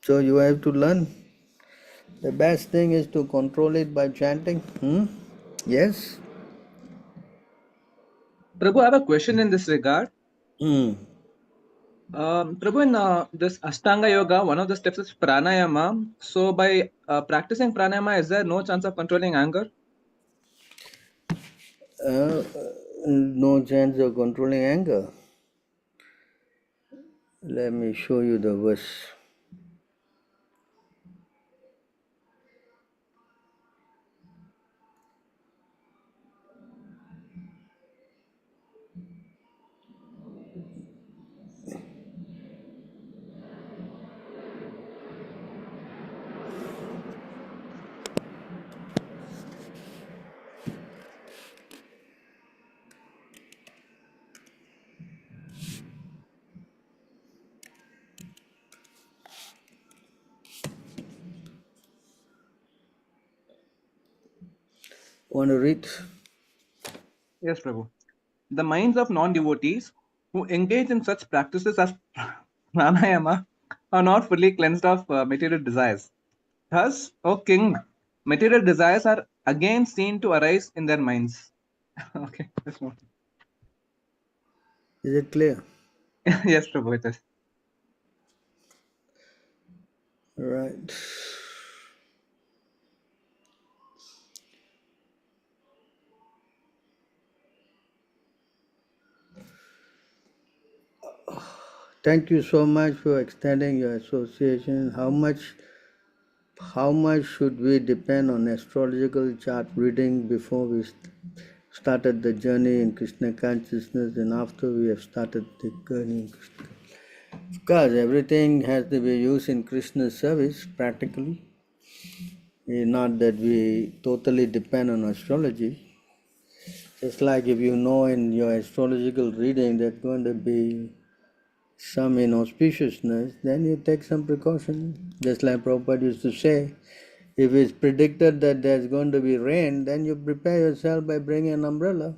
B: So you have to learn. The best thing is to control it by chanting. Yes?
D: Prabhu, I have a question in this regard.
B: Hmm.
D: Prabhu, in this Ashtanga Yoga, one of the steps is pranayama. So, by practicing pranayama, is there no chance of controlling anger?
B: No chance of controlling anger. Let me show you the verse. Want to read?
D: Yes, Prabhu. The minds of non-devotees who engage in such practices as pranayama are not fully cleansed of material desires. Thus, O king, material desires are again seen to arise in their minds. Okay, that's one.
B: Is it clear?
D: Yes, Prabhu, it is.
B: Right. Thank you so much for extending your association. How much should we depend on astrological chart reading before we started the journey in Krishna consciousness and after we have started the journey in Krishna? Of course, everything has to be used in Krishna's service practically. Not that we totally depend on astrology. Just like if you know in your astrological reading there's going to be some inauspiciousness, then you take some precaution. Just like Prabhupada used to say, if it's predicted that there's going to be rain, then you prepare yourself by bringing an umbrella.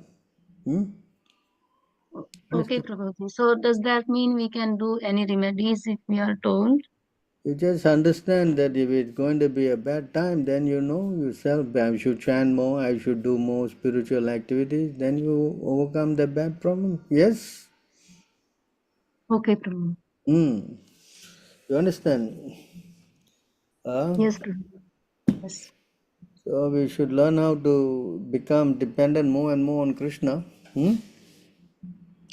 H: Okay, Prabhuji. So does that mean we can do any remedies if we are told?
B: You just understand that if it's going to be a bad time, then you know yourself, I should chant more, I should do more spiritual activities, then you overcome the bad problem. Yes?
H: Okay, Prabhu.
B: You understand?
H: Yes, Prabhu. Yes.
B: So we should learn how to become dependent more and more on Krishna.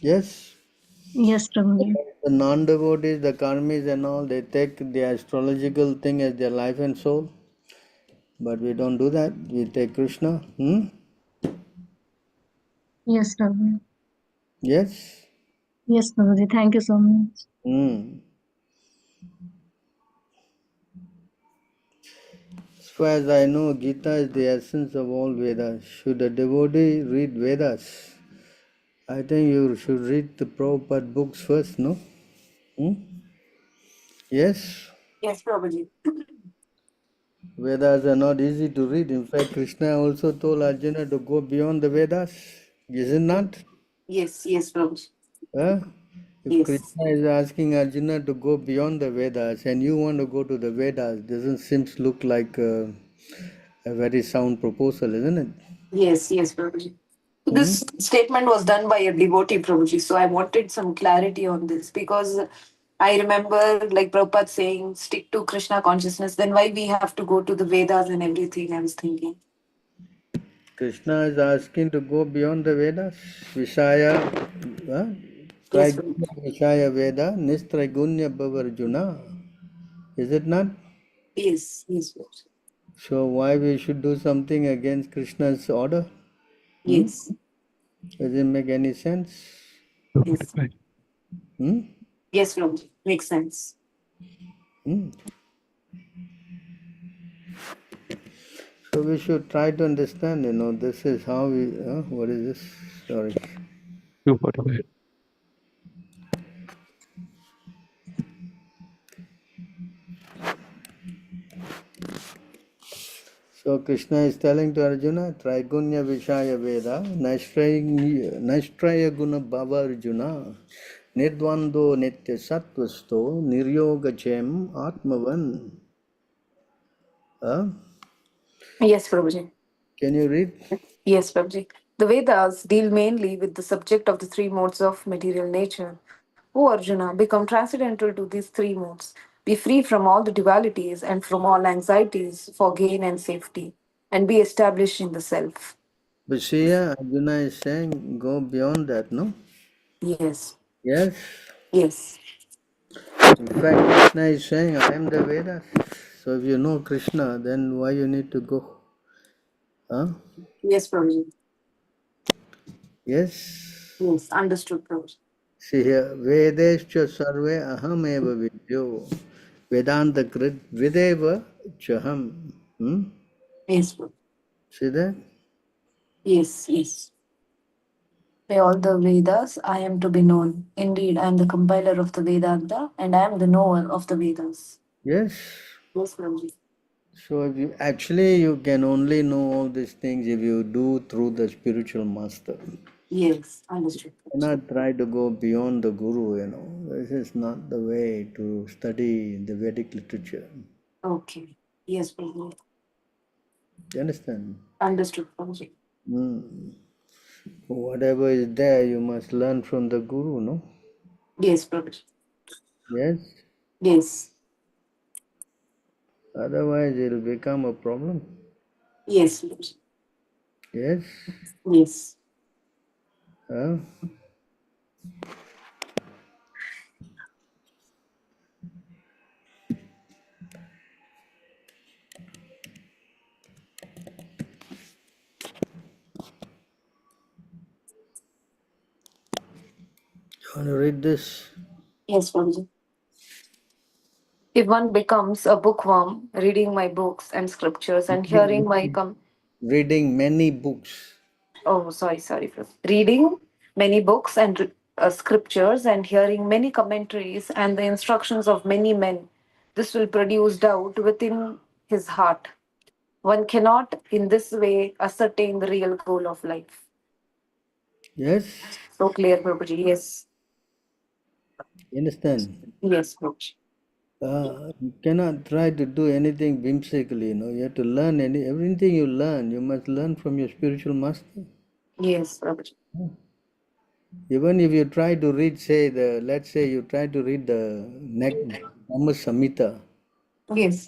B: Yes?
H: Yes, Prabhuji.
B: The non-devotees, the karmis and all, they take the astrological thing as their life and soul. But we don't do that. We take Krishna.
H: Yes, Prabhu.
B: Yes?
H: Yes, Prabhuji. Thank you so much.
B: As far as I know, Gita is the essence of all Vedas. Should a devotee read Vedas? I think you should read the Prabhupada books first, no? Yes?
C: Yes, Prabhuji.
B: Vedas are not easy to read. In fact, Krishna also told Arjuna to go beyond the Vedas. Is it not?
C: Yes, yes, Prabhuji.
B: Huh? If
C: Yes.
B: Krishna is asking Arjuna to go beyond the Vedas and you want to go to the Vedas, doesn't seem to look like a very sound proposal, isn't it?
C: Yes, yes, Prabhuji. This statement was done by a devotee, Prabhuji. So I wanted some clarity on this because I remember like Prabhupada saying, stick to Krishna consciousness. Then why we have to go to the Vedas and everything? I was thinking.
B: Krishna is asking to go beyond the Vedas. Vishaya,
C: Yes,
B: Traigunya
C: Prabhuji.
B: Vishaya Veda, Nistraigunya Bhavarjuna. Is it not?
C: Yes, yes, Prabhuji.
B: So why we should do something against Krishna's order?
C: Yes,
B: Does it make any sense?
C: yes.
B: Hmm?
C: Yes, Prabhuji. Makes sense.
B: So we should try to understand, this is how we, what is this? Sorry.
A: You whatever.
B: So Krishna is telling to Arjuna, Traigunya Vishaya Veda, Naistraya Guna Bhava Arjuna, Nirdvando Nitya Sattvasto, Niryoga Chem Atmavan. Huh?
C: Yes, Prabhuji.
B: Can you read?
C: Yes, Prabhuji. The Vedas deal mainly with the subject of the three modes of material nature. O Arjuna, become transcendental to these three modes. Be free from all the dualities and from all anxieties for gain and safety, and be established in the self.
B: But see here, Arjuna is saying, go beyond that, no?
C: Yes.
B: Yes.
C: Yes.
B: In fact, Krishna is saying, I am the Vedas. So if you know Krishna, then why you need to go? Huh?
C: Yes, Prabhuji.
B: Yes.
C: Yes, understood, Prabhuji.
B: See here, Vedescha sarve aham eva vidyo. Vedanta krit videva chaham.
C: Yes, Prabhuji.
B: See that?
C: Yes, yes. By all the Vedas, I am to be known. Indeed, I am the compiler of the Vedanta, and I am the knower of the Vedas.
B: Yes.
C: Yes, Prabhuji.
B: So if you actually you can only know all these things if you do through the spiritual master.
C: Yes, understood.
B: Do not try to go beyond the guru, This is not the way to study the Vedic literature.
C: Okay. Yes, Prabhuji.
B: You understand?
C: Understood, Prabhuji.
B: Whatever is there, you must learn from the guru, no?
C: Yes, Prabhuji.
B: Yes.
C: Yes.
B: Otherwise, it will become a problem.
C: Yes, Prabhuji.
B: Yes.
C: Yes.
B: Huh? You want to read this?
C: Yes, Prabhuji. If one becomes a bookworm, reading my books and scriptures and hearing my
B: Reading many books.
C: oh, sorry, Prabhuji. Reading many books and scriptures and hearing many commentaries and the instructions of many men, this will produce doubt within his heart. One cannot, in this way, ascertain the real goal of life.
B: Yes.
C: So clear, Prabhuji. Yes.
B: You understand?
C: Yes, Prabhuji.
B: You cannot try to do anything whimsically, You have to learn everything you learn. You must learn from your spiritual master.
C: Yes, Prabhuji.
B: Even if you try to read, let's say you try to read the Dhamma Samhita,
C: Yes.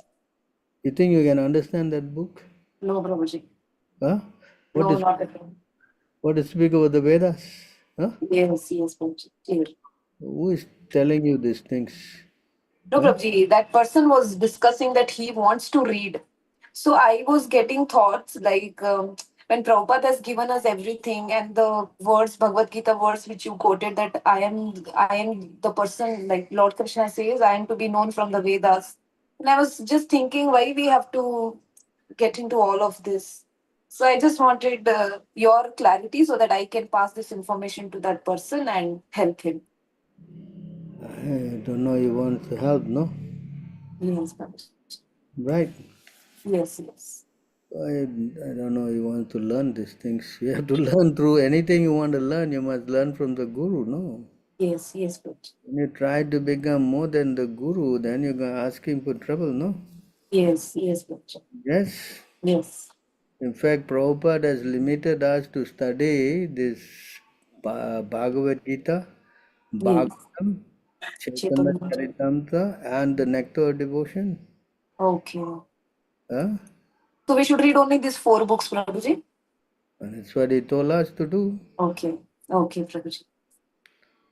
B: you think you can understand that book?
C: No, Prabhuji.
B: Huh? What
C: No,
B: is
C: not at all.
B: what to speak about the Vedas? Huh?
C: Yes, Prabhuji. Clear.
B: Who is telling you these things?
C: No,
B: Huh?
C: Prabhuji, that person was discussing that he wants to read. So I was getting thoughts like when Prabhupada has given us everything and the words, Bhagavad Gita words which you quoted that I am the person, like Lord Krishna says, I am to be known from the Vedas. And I was just thinking why we have to get into all of this. So I just wanted your clarity so that I can pass this information to that person and help him.
B: I don't know you want to help, no?
C: Yes, Prabhuji.
B: Right.
C: Yes.
B: I don't know you want to learn these things. You have to learn through anything you want to learn. You must learn from the guru, no?
C: Yes, Prabhuji.
B: When you try to become more than the guru, then you're going to ask him for trouble, no?
C: Yes, Prabhuji.
B: Yes.
C: Yes.
B: In fact, Prabhupada has limited us to study this Bhagavad Gita,
C: Yes.
B: Bhagavatam, Chaitanya
C: Chaitanya.
B: Charitamrita, and the Nectar of Devotion.
C: Okay.
B: Huh?
C: So we should read only these 4 books, Prabhuji?
B: And that's what he told us to do.
C: Okay. Okay, Prabhuji.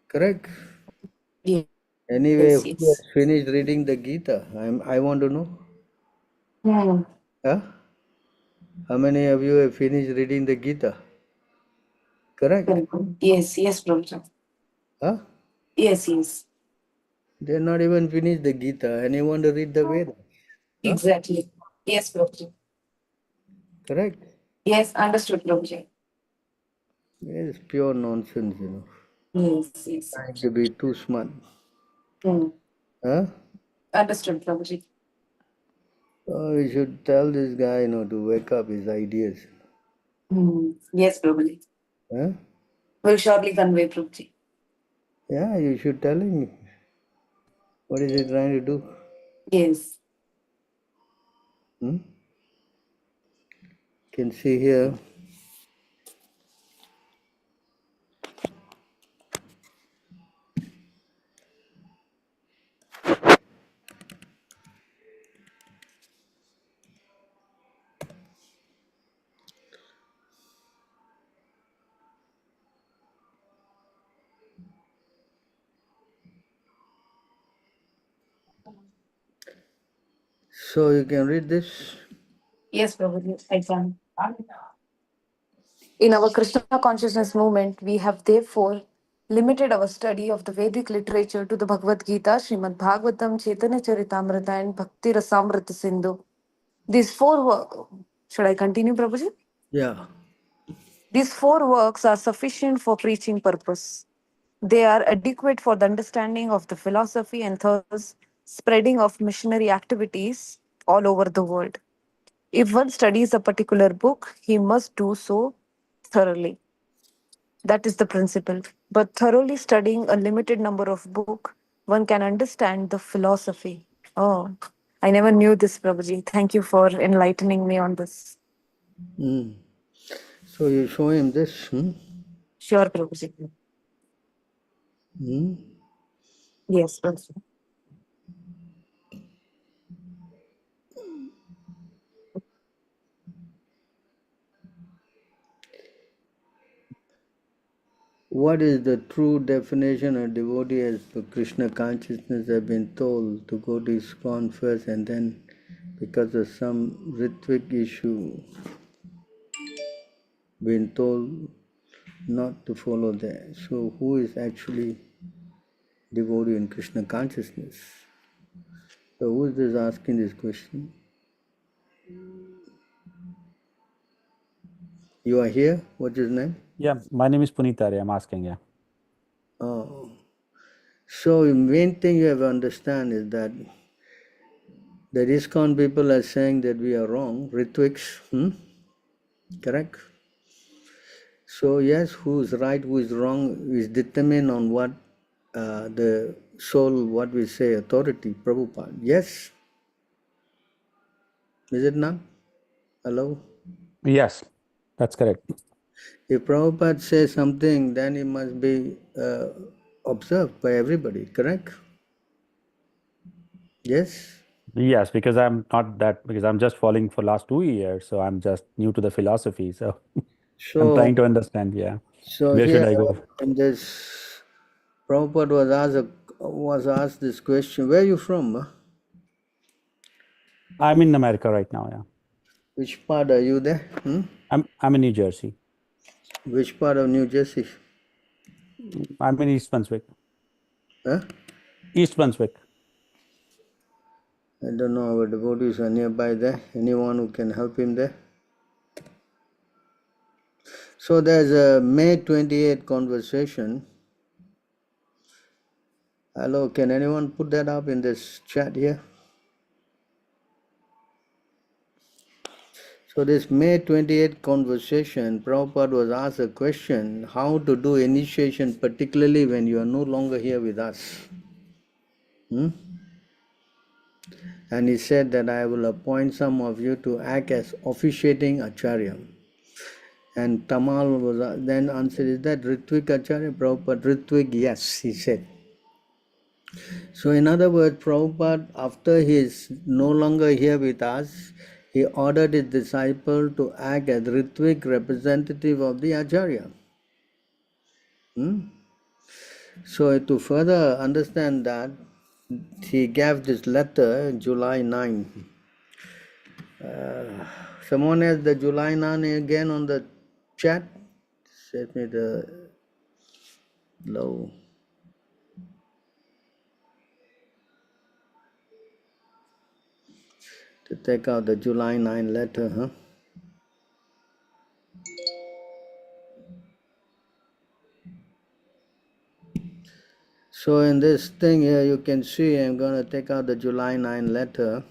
B: Correct?
C: Yes.
B: Anyway, who has
C: Yes.
B: finished reading the Gita? I want to know. Huh? How many of you have finished reading the Gita? Correct?
C: Yes, Prabhuji.
B: Huh?
C: Yes.
B: They're not even finished the Gita and you want to read the Vedas. Huh?
C: Exactly. Yes, Prabhuji.
B: Correct?
C: Yes, understood, Prabhuji.
B: It's pure nonsense, you know.
C: Yes, yes.
B: Trying to be too smart.
C: Hmm.
B: Huh?
C: Understood, Prabhuji.
B: Oh, we should tell this guy, you know, to wake up his ideas.
C: Yes, Prabhuji.
B: Huh?
C: Will surely convey, Prabhuji.
B: Yeah, you should tell him. What is he trying to do?
C: Yes.
B: Hmm? Can see here. So you can read this.
C: Yes, Prabhuji. I can. In our Krishna consciousness movement, we have therefore limited our study of the Vedic literature to the Bhagavad Gita, Srimad Bhagavatam, Chaitanya Charitamrita, and Bhakti Rasamrita Sindhu. These four works. Should I continue, Prabhuji?
B: Yeah.
C: These four works are sufficient for preaching purpose. They are adequate for the understanding of the philosophy and thus spreading of missionary activities all over the world. If one studies a particular book, he must do so thoroughly. That is the principle. But thoroughly studying a limited number of books, one can understand the philosophy. Oh, I never knew this, Prabhuji. Thank you for enlightening me on this.
B: So you show him this.
C: Sure, Prabhuji. Yes, Prabhuji.
B: What is the true definition of devotee as per Krishna consciousness have been told to go to ISKCON first and then because of some Ritvik issue been told not to follow there. So who is actually devotee in Krishna consciousness? So who is this asking this question? You are here? What's his name?
I: Yeah, my name is Punitari. I'm asking, yeah.
B: Oh. So the main thing you have to understand is that the ISKCON people are saying that we are wrong, Ritviks, correct? So yes, who is right, who is wrong is determined on what the sole, what we say, authority, Prabhupada. Yes? Is it not? Hello?
I: Yes, that's correct.
B: If Prabhupada says something, then it must be observed by everybody, correct? Yes?
I: Yes, because I'm not that, because I'm just following for last 2 years, so I'm just new to the philosophy. So I'm
B: So,
I: trying to understand, yeah.
B: so
I: Where should
B: here
I: I go?
B: in this, Prabhupada was asked this question. Where are you from? Huh?
I: I'm in America right now, yeah.
B: Which part are you there?
I: I'm in New Jersey.
B: Which part of New Jersey?
I: I'm in East Brunswick.
B: Huh?
I: East Brunswick.
B: I don't know, our devotees are nearby there. Anyone who can help him there? So there's a May 28th conversation. Hello, can anyone put that up in this chat here? So this May 28th conversation, Prabhupada was asked a question, how to do initiation, particularly when you are no longer here with us. And he said that I will appoint some of you to act as officiating acharya. And Tamal was then answered, is that Ritvik Acharya? Prabhupada, Ritvik, yes, he said. So in other words, Prabhupada, after he is no longer here with us, he ordered his disciple to act as Ritvik representative of the Acharya. So to further understand that, he gave this letter July 9. Someone has the July 9 again on the chat? Set me the low. To take out the July 9 letter, huh? So in this thing here, you can see I'm going to take out the July 9 letter.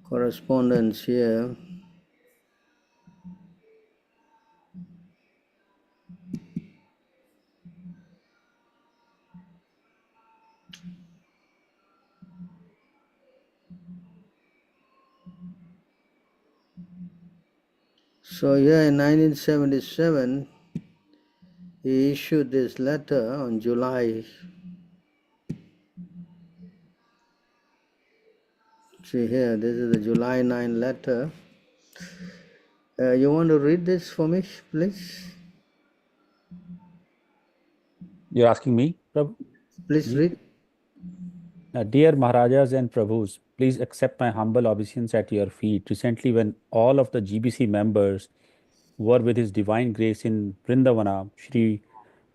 B: Correspondence here. So here in 1977, he issued this letter on July. See here, this is the July 9 letter. You want to read this for me, please?
I: You're asking me, Prabhu?
B: Please
I: Ji?
B: read.
I: Dear Maharajas and Prabhus, please accept my humble obeisance at your feet. Recently, when all of the GBC members were with His Divine Grace in Vrindavana, Shri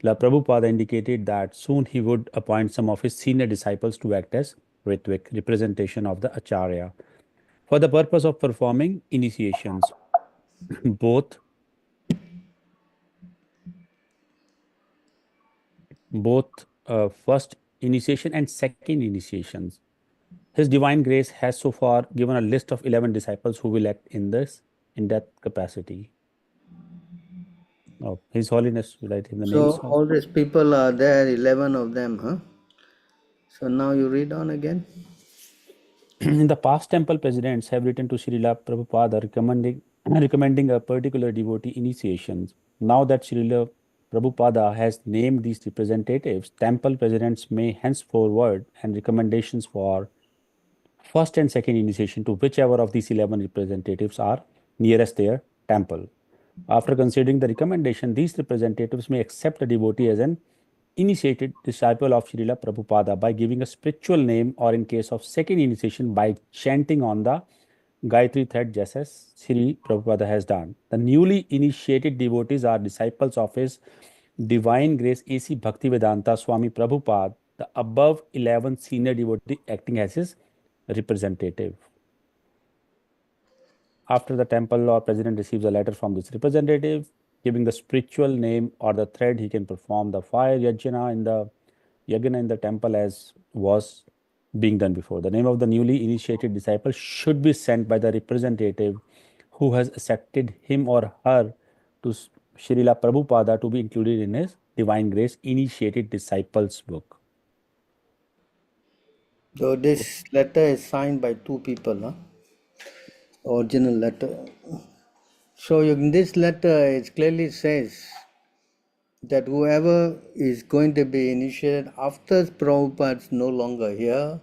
I: La Prabhupada indicated that soon he would appoint some of his senior disciples to act as Ritvik, representation of the Acharya, for the purpose of performing initiations, both first initiation and second initiations. His Divine Grace has so far given a list of 11 disciples who will act in that capacity. Oh, His Holiness will write in the names.
B: So all these people are there, 11 of them, huh? So now you read on again.
I: In the past, temple presidents have written to Srila Prabhupada recommending a particular devotee initiations. Now that Srila Prabhupada has named these representatives, temple presidents may henceforward and recommendations for first and second initiation to whichever of these 11 representatives are nearest their temple. After considering the recommendation, these representatives may accept a devotee as an initiated disciple of Srila Prabhupada by giving a spiritual name, or in case of second initiation, by chanting on the Gayatri thread, just as Sri Prabhupada has done. The newly initiated devotees are disciples of His Divine Grace A.C. Bhaktivedanta Swami Prabhupada, the above 11 senior devotee acting as his representative. After the temple or president receives a letter from this representative giving the spiritual name or the thread, he can perform the fire yajna in the temple as was being done before. The name of the newly initiated disciple should be sent by the representative who has accepted him or her to Srila Prabhupada to be included in his Divine Grace Initiated Disciples book.
B: So this letter is signed by two people, huh? Original letter. So in this letter, it clearly says that whoever is going to be initiated after Prabhupada is no longer here,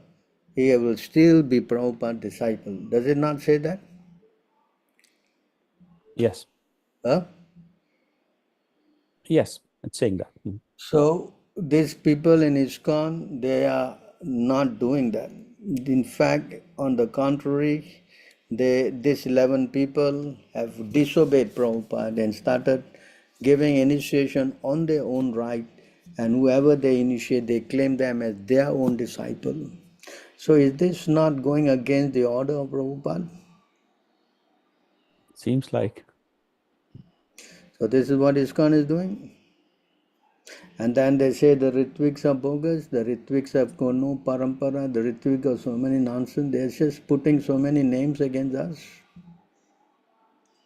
B: he will still be Prabhupada's disciple. Does it not say that?
I: Yes.
B: Huh?
I: Yes, it's saying that.
B: So these people in ISKCON, they are not doing that. In fact, on the contrary, these 11 people have disobeyed Prabhupada and started giving initiation on their own right, and whoever they initiate, they claim them as their own disciple. So is this not going against the order of Prabhupada?
I: Seems like.
B: So this is what ISKCON is doing. And then they say the Ritviks are bogus, the Ritviks have got no parampara, the Ritviks are so many nonsense. They're just putting so many names against us.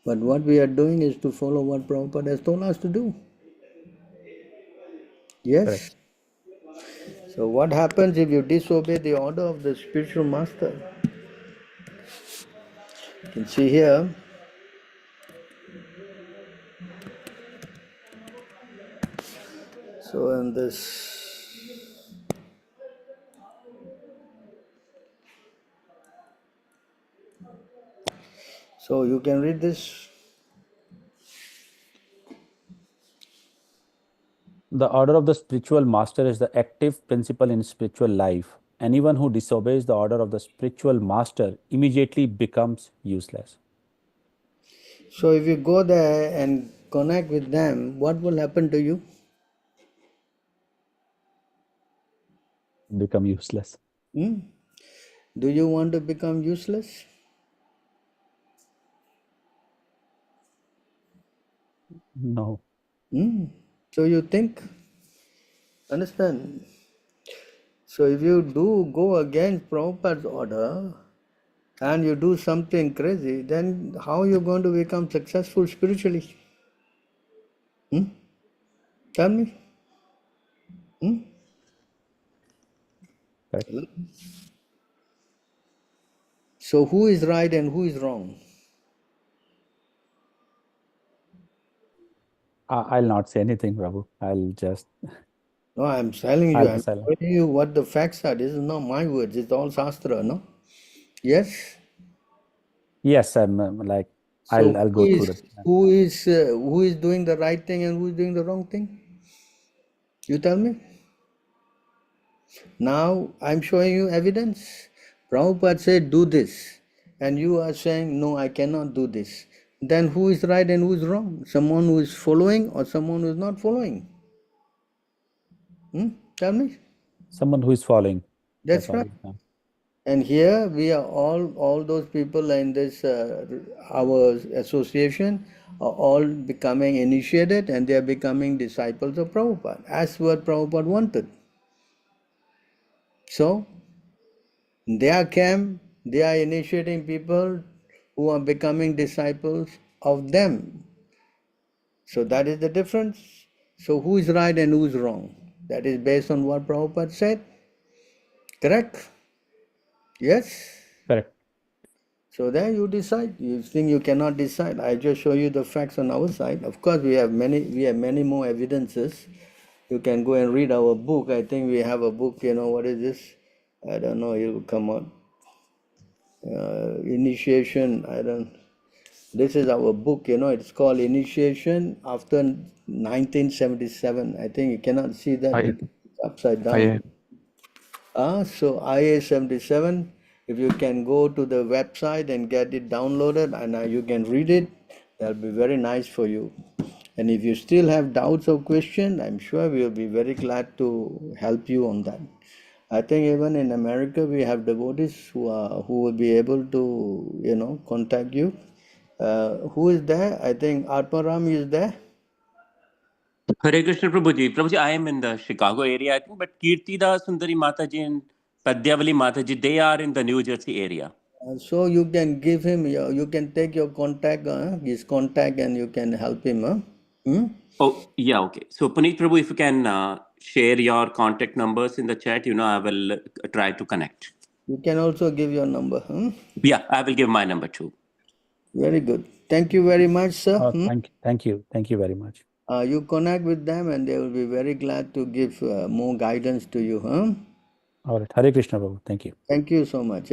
B: But what we are doing is to follow what Prabhupada has told us to do. Yes?
I: Correct.
B: So what happens if you disobey the order of the spiritual master? You can see here, so in this, so you can read this.
I: The order of the spiritual master is the active principle in spiritual life. Anyone who disobeys the order of the spiritual master immediately becomes useless.
B: So if you go there and connect with them, what will happen to you?
I: Become useless.
B: Do you want to become useless?
I: No.
B: So you think, understand? So if you do go against Prabhupada's order and you do something crazy, then how are you going to become successful spiritually? Tell me.
I: Correct.
B: So who is right and who is wrong?
I: I'll not say anything, Prabhu. I'll just,
B: No, I'm telling you,
I: I'll be
B: I'm
I: silent.
B: telling you what the facts are. This is not my words, it's all Shastra, no? Yes?
I: Yes, I'm like,
B: So
I: I'll go through that.
B: who is doing the right thing and who is doing the wrong thing? You tell me. Now I'm showing you evidence. Prabhupada said, do this. And you are saying, no, I cannot do this. Then who is right and who is wrong? Someone who is following or someone who is not following? Tell me.
I: Someone who is following.
B: That's
I: All.
B: right.
I: Yeah.
B: And here we are all those people in this, our association are all becoming initiated and they are becoming disciples of Prabhupada, as what Prabhupada wanted. So, their camp, they are initiating people who are becoming disciples of them. So that is the difference. So who is right and who is wrong? That is based on what Prabhupada said. Correct? Yes?
I: Correct.
B: So there you decide. You think you cannot decide. I just show you the facts on our side. Of course, we have many more evidences. You can go and read our book. I think we have a book. What is this? I don't know. It will come out. Initiation. I don't. This is our book. It's called Initiation after 1977. I think you cannot see that
A: I
B: because it's upside
A: I
B: down. So IA 77, if you can go to the website and get it downloaded and you can read it, that'll be very nice for you. And if you still have doubts or questions, I'm sure we'll be very glad to help you on that. I think even in America we have devotees who will be able to contact you. Who is there? I think Atmaram is there.
J: Hare Krishna Prabhuji. Prabhuji, I am in the Chicago area, I think, but Kirtida Sundari Mataji and Padyavali Mataji, they are in the New Jersey area.
B: So you can give him you can take your contact, his contact, and you can help him.
J: Oh, yeah, okay. So, Puneet Prabhu, if you can share your contact numbers in the chat, I will try to connect.
B: You can also give your number.
J: Yeah, I will give my number too.
B: Very good. Thank you very much, sir.
I: Thank you very much.
B: You connect with them and they will be very glad to give more guidance to you.
I: All right. Hare Krishna, Prabhu. Thank you.
B: Thank you so much.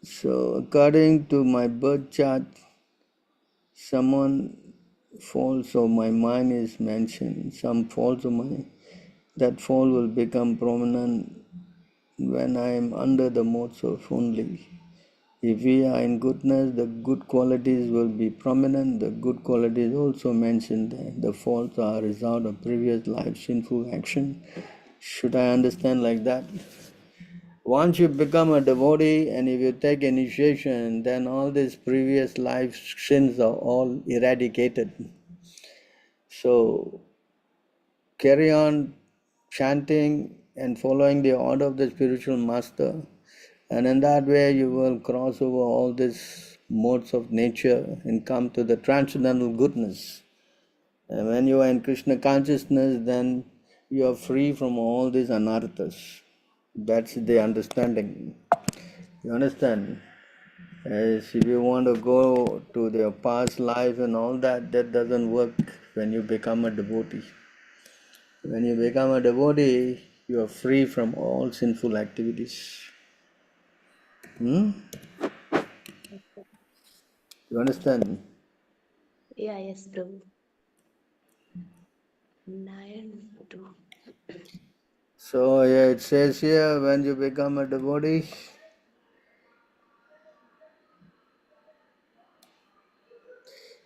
B: So according to my birth chart, someone faults of my mind is mentioned. Some faults of mine. That fault will become prominent when I am under the modes of only. If we are in goodness, the good qualities will be prominent. The good qualities also mentioned there. The faults are a result of previous life sinful action. Should I understand like that? Once you become a devotee and if you take initiation, then all these previous life sins are all eradicated. So carry on chanting and following the order of the spiritual master. And in that way, you will cross over all these modes of nature and come to the transcendental goodness. And when you are in Krishna consciousness, then you are free from all these anarthas. That's the understanding. You understand? As if you want to go to their past life and all that, that doesn't work when you become a devotee. When you become a devotee, you are free from all sinful activities. You understand?
F: Yeah, yes, Prabhu. 9-2.
B: So yeah, it says here, when you become a devotee,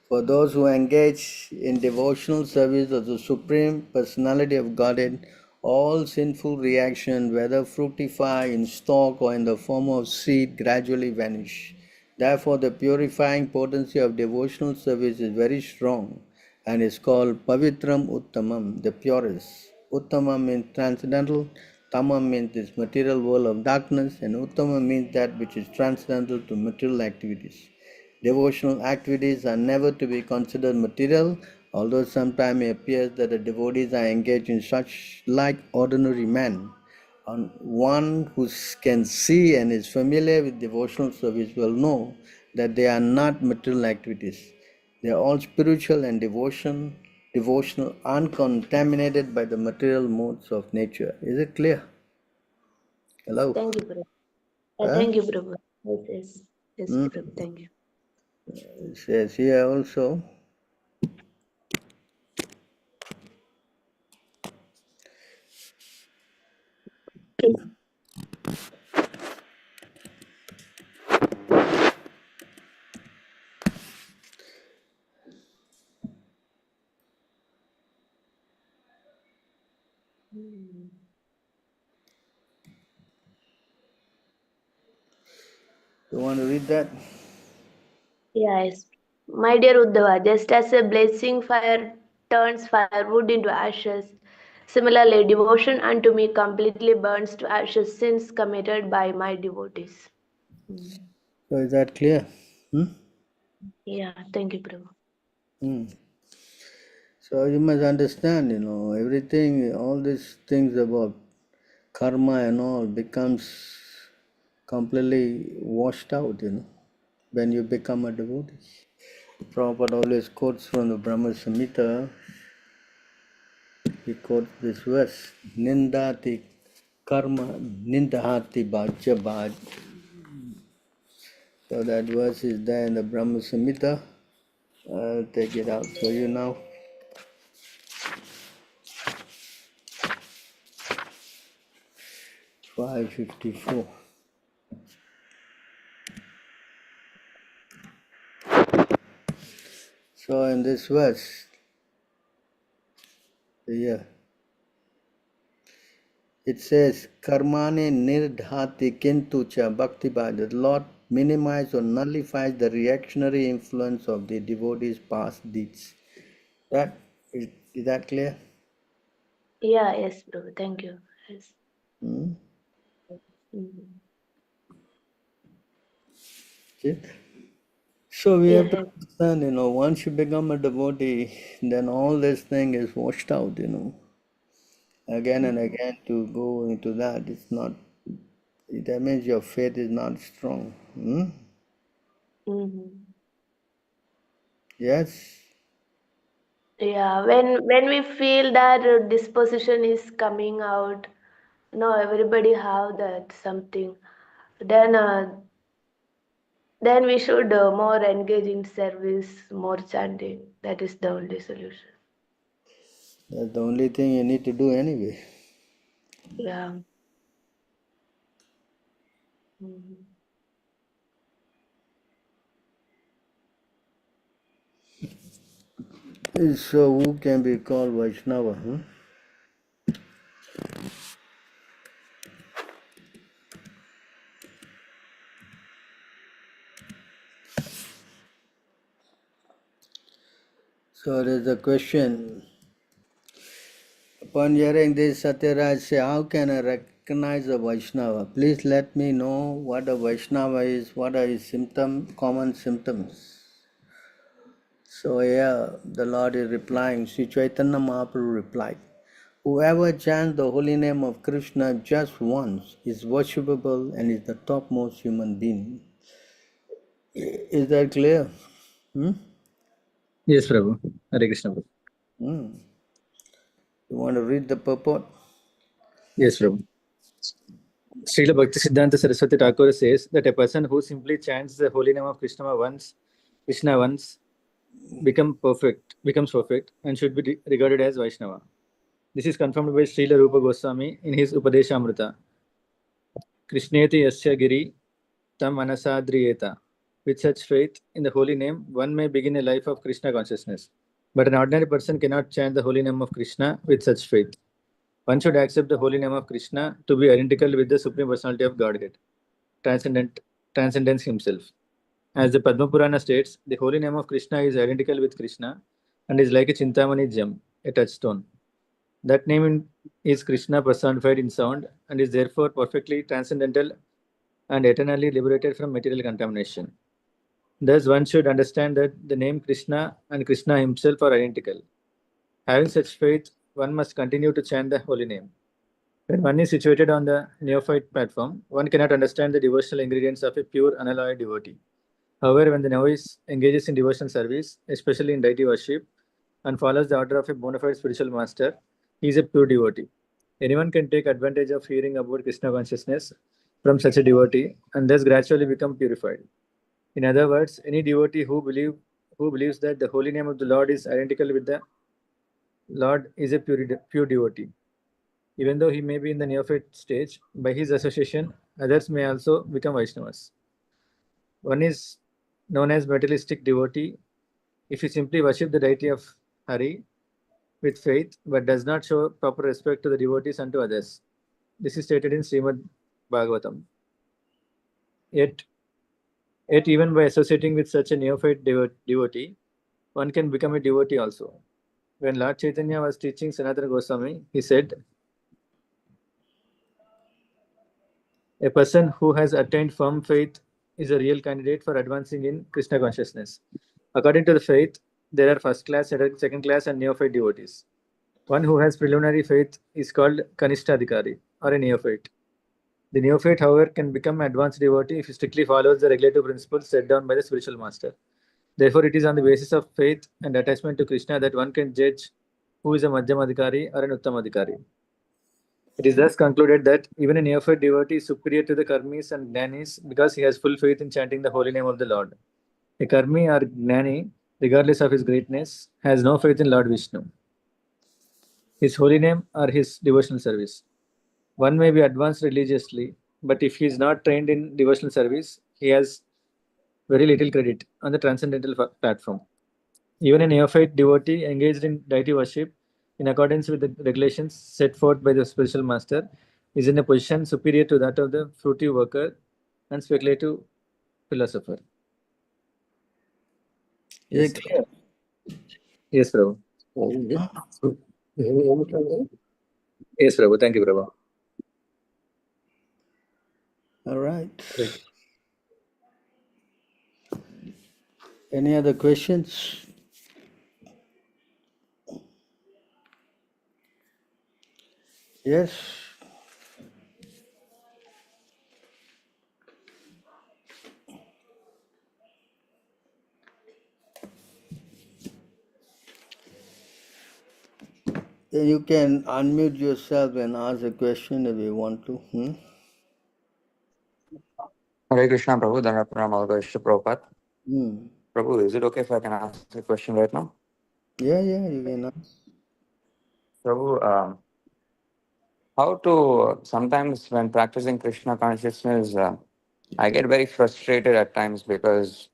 B: for those who engage in devotional service of the Supreme Personality of Godhead, all sinful reaction, whether fructify in stalk or in the form of seed, gradually vanish. Therefore, the purifying potency of devotional service is very strong and is called Pavitram Uttamam, the purest. Uttamam means transcendental, Tamam means this material world of darkness, and Uttamam means that which is transcendental to material activities. Devotional activities are never to be considered material, although sometimes it appears that the devotees are engaged in such like ordinary men. One who can see and is familiar with devotional service will know that they are not material activities. They are all spiritual and devotional, uncontaminated by the material modes of nature. Is it clear? Hello?
F: Thank you, Prabhu.
B: Huh?
F: Thank you, Prabhu. Yes, Prabhu. Thank you.
B: It says here also, you want to read that?
F: Yes. My dear Uddhava, just as a blazing fire turns firewood into ashes, similarly, devotion unto me completely burns to ashes sins committed by my devotees.
B: So is that clear?
F: Yeah, thank you, Prabhu.
B: So you must understand, everything, all these things about karma and all becomes completely washed out, when you become a devotee. Prabhupada always quotes from the Brahma Samhita, he quotes this verse, Nindati karma nindahati bhajya bhaj. So that verse is there in the Brahma Samhita. I'll take it out for you now. $554. So in this verse, here, it says, Karmane nirdhati kintu cha bhakti bhaja. The Lord minimizes or nullifies the reactionary influence of the devotee's past deeds. Is that clear?
F: Yeah, yes, Prabhu. Thank you. Yes.
B: See? So we have to
F: Yeah.
B: understand, once you become a devotee, then all this thing is washed out, Again and again to go into that, that means your faith is not strong. Yes?
F: Yeah, when we feel that disposition is coming out, everybody have that something, then we should more engage in service, more chanting. That is the only solution.
B: That's the only thing you need to do anyway.
F: Yeah.
B: So who can be called Vaishnava? So there's a question. Upon hearing this, Satyaraj say, how can I recognize a Vaishnava? Please let me know what a Vaishnava is, what are his common symptoms. So here the Lord is replying, Sri Chaitanya Mahaprabhu replied, whoever chants the holy name of Krishna just once is worshipable and is the topmost human being. Is that clear?
D: Yes, Prabhu. Hare Krishna, Prabhu.
B: You want to read the purport?
D: Yes, Prabhu. Srila Bhakti Siddhanta Saraswati Thakur says that a person who simply chants the holy name of Krishna once becomes perfect and should be regarded as Vaishnava. This is confirmed by Srila Rupa Goswami in his Upadeshamrita. Krishneti yasya giri tam anasadriyeta. With such faith in the holy name, one may begin a life of Krishna consciousness. But an ordinary person cannot chant the holy name of Krishna with such faith. One should accept the holy name of Krishna to be identical with the Supreme Personality of Godhead, transcendence himself.
K: As the Padma Purana states, the holy name of Krishna is identical with Krishna and is like a Chintamani gem, a touchstone. That name is Krishna personified in sound and is therefore perfectly transcendental and eternally liberated from material contamination. Thus, one should understand that the name Krishna and Krishna himself are identical. Having such faith, one must continue to chant the holy name. When one is situated on the neophyte platform, one cannot understand the devotional ingredients of a pure unalloyed devotee. However, when the novice engages in devotional service, especially in deity worship, and follows the order of a bona fide spiritual master, he is a pure devotee. Anyone can take advantage of hearing about Krishna consciousness from such a devotee and thus gradually become purified. In other words, any devotee who believes that the holy name of the Lord is identical with the Lord is a pure devotee. Even though he may be in the neophyte stage, by his association, others may also become Vaishnavas. One is known as materialistic devotee if he simply worship the deity of Hari with faith but does not show proper respect to the devotees and to others. This is stated in Srimad Bhagavatam. Yet even by associating with such a neophyte devotee, one can become a devotee also. When Lord Chaitanya was teaching Sanatana Goswami, he said, a person who has attained firm faith is a real candidate for advancing in Krishna consciousness. According to the faith, there are first class, second class, and neophyte devotees. One who has preliminary faith is called Kanishtadhikari or a neophyte. The neophyte, however, can become an advanced devotee if he strictly follows the regulative principles set down by the spiritual master. Therefore, it is on the basis of faith and attachment to Krishna that one can judge who is a Madhyamadhikari or an Uttamadhikari. It is thus concluded that even a neophyte devotee is superior to the karmis and jnanis because he has full faith in chanting the holy name of the Lord. A karmi or jnani, regardless of his greatness, has no faith in Lord Vishnu, his holy name, or his devotional service. One may be advanced religiously, but if he is not trained in devotional service, he has very little credit on the transcendental platform. Even a neophyte devotee engaged in deity worship in accordance with the regulations set forth by the spiritual master is in a position superior to that of the fruitive worker and speculative philosopher.
B: Is
K: Yes,
B: it clear?
K: yes, Prabhu. Yes, Prabhu. Thank you, Prabhu.
B: All right.
K: Right.
B: Any other questions? Yes. You can unmute yourself and ask a question if you want to.
L: Hare Krishna, Prabhu. Dhanapranam Algashya Prabhupada.
B: Hmm.
L: Prabhu, is it okay if I can ask a question right now?
B: Yeah, you can ask.
L: Prabhu, how to sometimes when practicing Krishna consciousness, I get very frustrated at times because,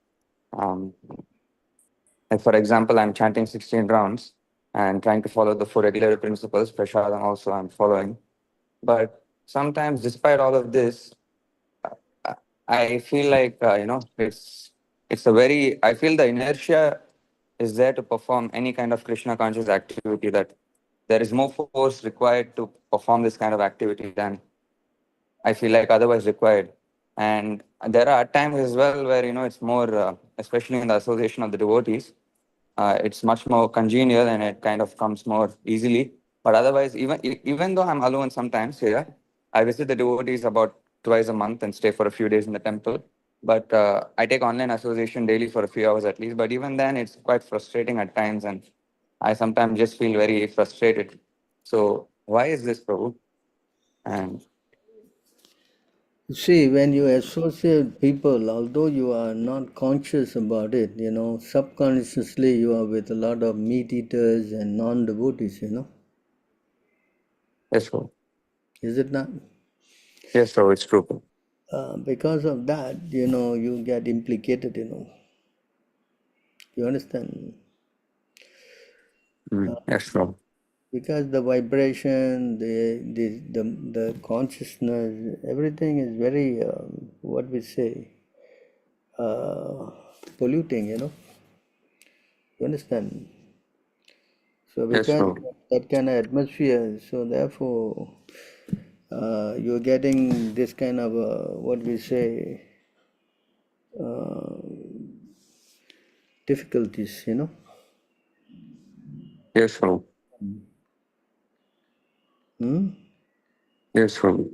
L: like for example, I'm chanting 16 rounds and trying to follow the four regular principles, Prashadam also I'm following. But sometimes, despite all of this, uh, I feel like, it's a very, I feel the inertia is there to perform any kind of Krishna conscious activity, that there is more force required to perform this kind of activity than I feel like otherwise required. And there are times as well where, it's more, especially in the association of the devotees, it's much more congenial and it kind of comes more easily. But otherwise, even though I'm alone sometimes here, I visit the devotees about twice a month and stay for a few days in the temple. But I take online association daily for a few hours at least. But even then, it's quite frustrating at times, and I sometimes just feel very frustrated. So why is this, Prabhu? And
B: See, when you associate people, although you are not conscious about it, subconsciously you are with a lot of meat eaters and non-devotees,
L: yes, Prabhu.
B: Is it not?
L: Yes, Prabhu, it's true, Prabhu.
B: Because of that, you get implicated, You understand?
L: Yes, Prabhu.
B: Because the vibration, the consciousness, everything is very, what we say, polluting, you understand? So we
L: Yes,
B: can't
L: Prabhu.
B: have that kind of atmosphere. So therefore, you're getting this kind of what we say difficulties,
L: Yes, Prabhu.
B: Hmm?
L: Yes, Prabhu.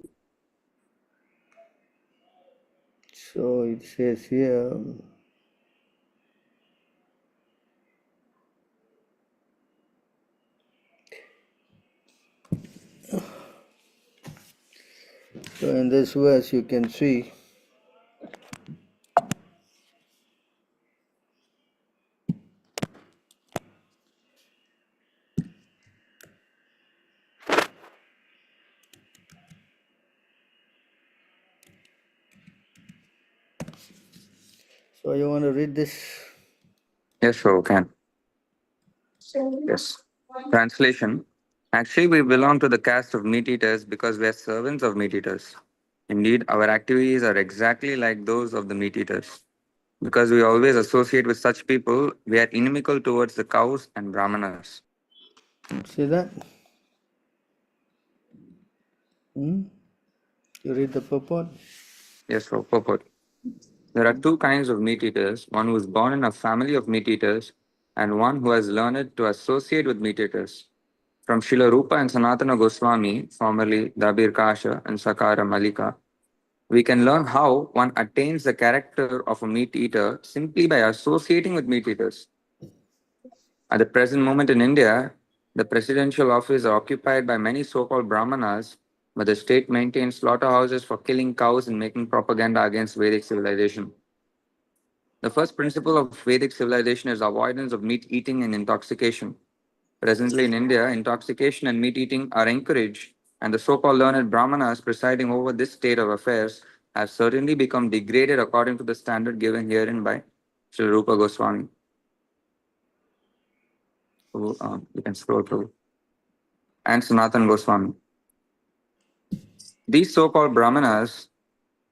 B: So it says here. So in this verse, you can see so you want to read this?
L: Yes, Prabhu, can. Yes. Translation. Actually, we belong to the caste of meat eaters because we are servants of meat eaters. Indeed, our activities are exactly like those of the meat eaters. Because we always associate with such people, we are inimical towards the cows and brahmanas.
B: See that? You read the purport?
L: Yes, Prabhu, purport. There are two kinds of meat eaters, one who is born in a family of meat eaters and one who has learned to associate with meat eaters. From Srila Rupa and Sanatana Goswami, formerly Dabir Kasha and Sakara Malika, we can learn how one attains the character of a meat eater simply by associating with meat eaters. At the present moment in India, the presidential office is occupied by many so-called brahmanas, but the state maintains slaughterhouses for killing cows and making propaganda against Vedic civilization. The first principle of Vedic civilization is avoidance of meat eating and intoxication. Presently in India, intoxication and meat eating are encouraged, and the so-called learned brahmanas presiding over this state of affairs have certainly become degraded according to the standard given herein by Sri Rupa Goswami. So, you can scroll through. And Sanatan Goswami. These so-called brahmanas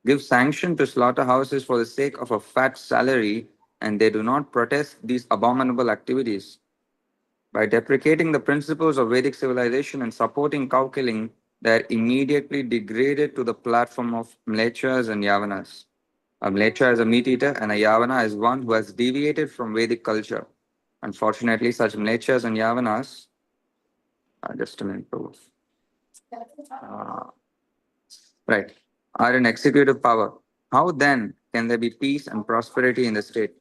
L: give sanction to slaughterhouses for the sake of a fat salary, and they do not protest these abominable activities. By deprecating the principles of Vedic civilization and supporting cow killing, they are immediately degraded to the platform of mlechas and yavanas. A mlecha is a meat eater and a yavana is one who has deviated from Vedic culture. Unfortunately, such mlechas and yavanas, just a minute, Prabhu. Right, are in executive power. How then can there be peace and prosperity in the state?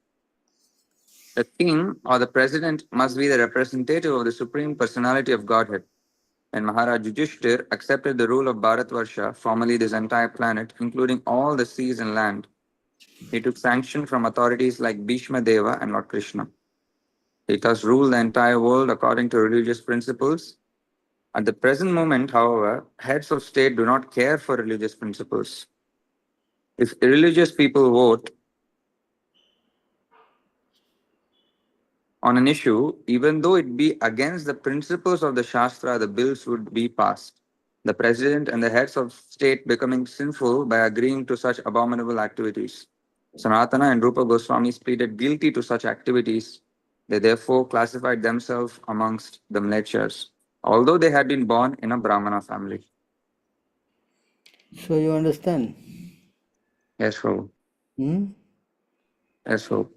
L: The king or the president must be the representative of the supreme personality of Godhead. When Maharaj Yudhishthir accepted the rule of Bharatvarsha, formerly this entire planet, including all the seas and land, he took sanction from authorities like Bhishma Deva and Lord Krishna. He thus ruled the entire world according to religious principles. At the present moment, however, heads of state do not care for religious principles. If irreligious people vote on an issue, even though it be against the principles of the Shastra, the bills would be passed. The president and the heads of state becoming sinful by agreeing to such abominable activities. Sanatana and Rupa Goswami pleaded guilty to such activities. They therefore classified themselves amongst the mlechas, although they had been born in a Brahmana family.
B: So you understand?
L: Yes, Prabhu. Yes, Prabhu.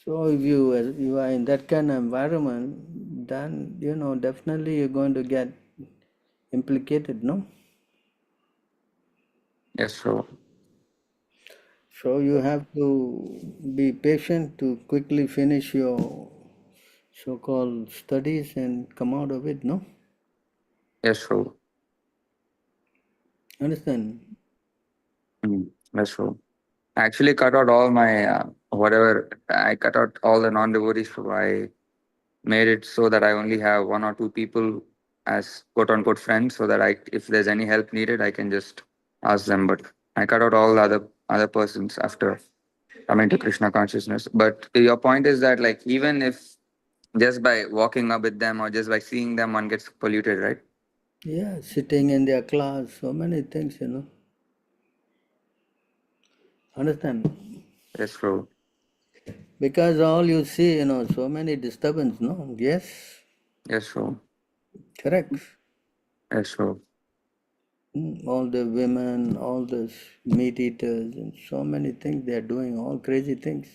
B: So if you are in that kind of environment, then definitely you're going to get implicated, no?
L: Yes, Prabhu.
B: So you have to be patient to quickly finish your so-called studies and come out of it, no?
L: Yes, Prabhu.
B: Understand?
L: Yes, Prabhu. I actually cut out all my whatever. I cut out all the non-devotees. So I made it so that I only have one or two people as quote unquote friends, so that if there's any help needed, I can just ask them. But I cut out all the other persons after coming to Krishna consciousness. But your point is that like even if just by walking up with them or just by seeing them, one gets polluted, right?
B: Yeah, sitting in their class, so many things, Understand?
L: Yes, Prabhu.
B: Because all you see, so many disturbance, no? Yes?
L: Yes, Prabhu.
B: Correct.
L: Yes, Prabhu.
B: All the women, all the meat eaters, and so many things they are doing, all crazy things.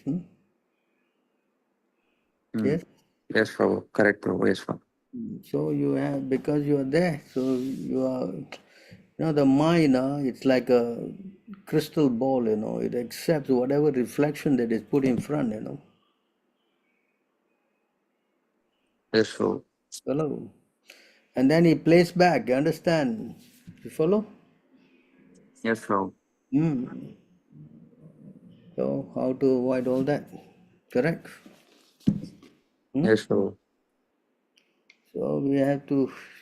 B: Yes?
L: Yes, Prabhu. Correct, Prabhu. Yes, Prabhu.
B: So you have, because you are there, so you are, the mind, it's like a crystal ball, it accepts whatever reflection that is put in front,
L: Yes, Prabhu.
B: Follow? And then he plays back, you understand? You follow?
L: Yes, Prabhu.
B: So how to avoid all that? Correct?
L: Yes, Prabhu.
B: So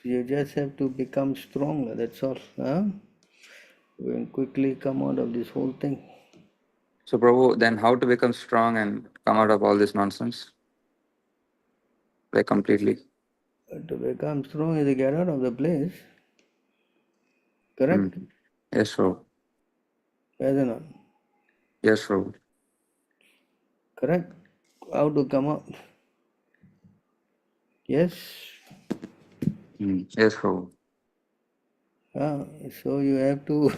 B: you just have to become stronger, that's all. We can quickly come out of this whole thing.
L: So, Prabhu, then how to become strong and come out of all this nonsense? Like completely.
B: To become strong is to get out of the place. Correct?
L: Yes, Prabhu.
B: Yes or not?
L: Yes, Prabhu.
B: Correct? How to come out? Yes?
L: Yes, Prabhu.
B: So you have to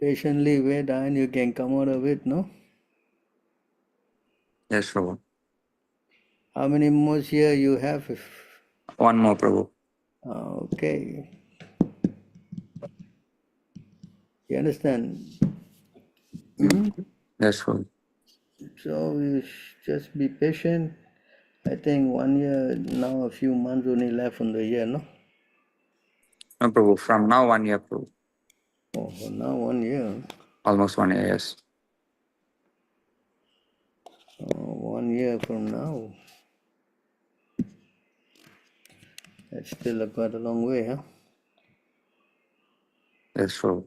B: patiently wait and you can come out of it, no?
L: Yes, Prabhu.
B: How many more here you have?
L: One more, Prabhu.
B: Okay. You understand?
L: Yes, Prabhu.
B: So you just be patient. I think 1 year, now a few months only left on the year, no?
L: No, Prabhu. From now, 1 year, Prabhu.
B: Oh, for now 1 year.
L: Almost 1 year, yes.
B: 1 year from now. That's still quite a long way, huh?
L: Yes, Prabhu.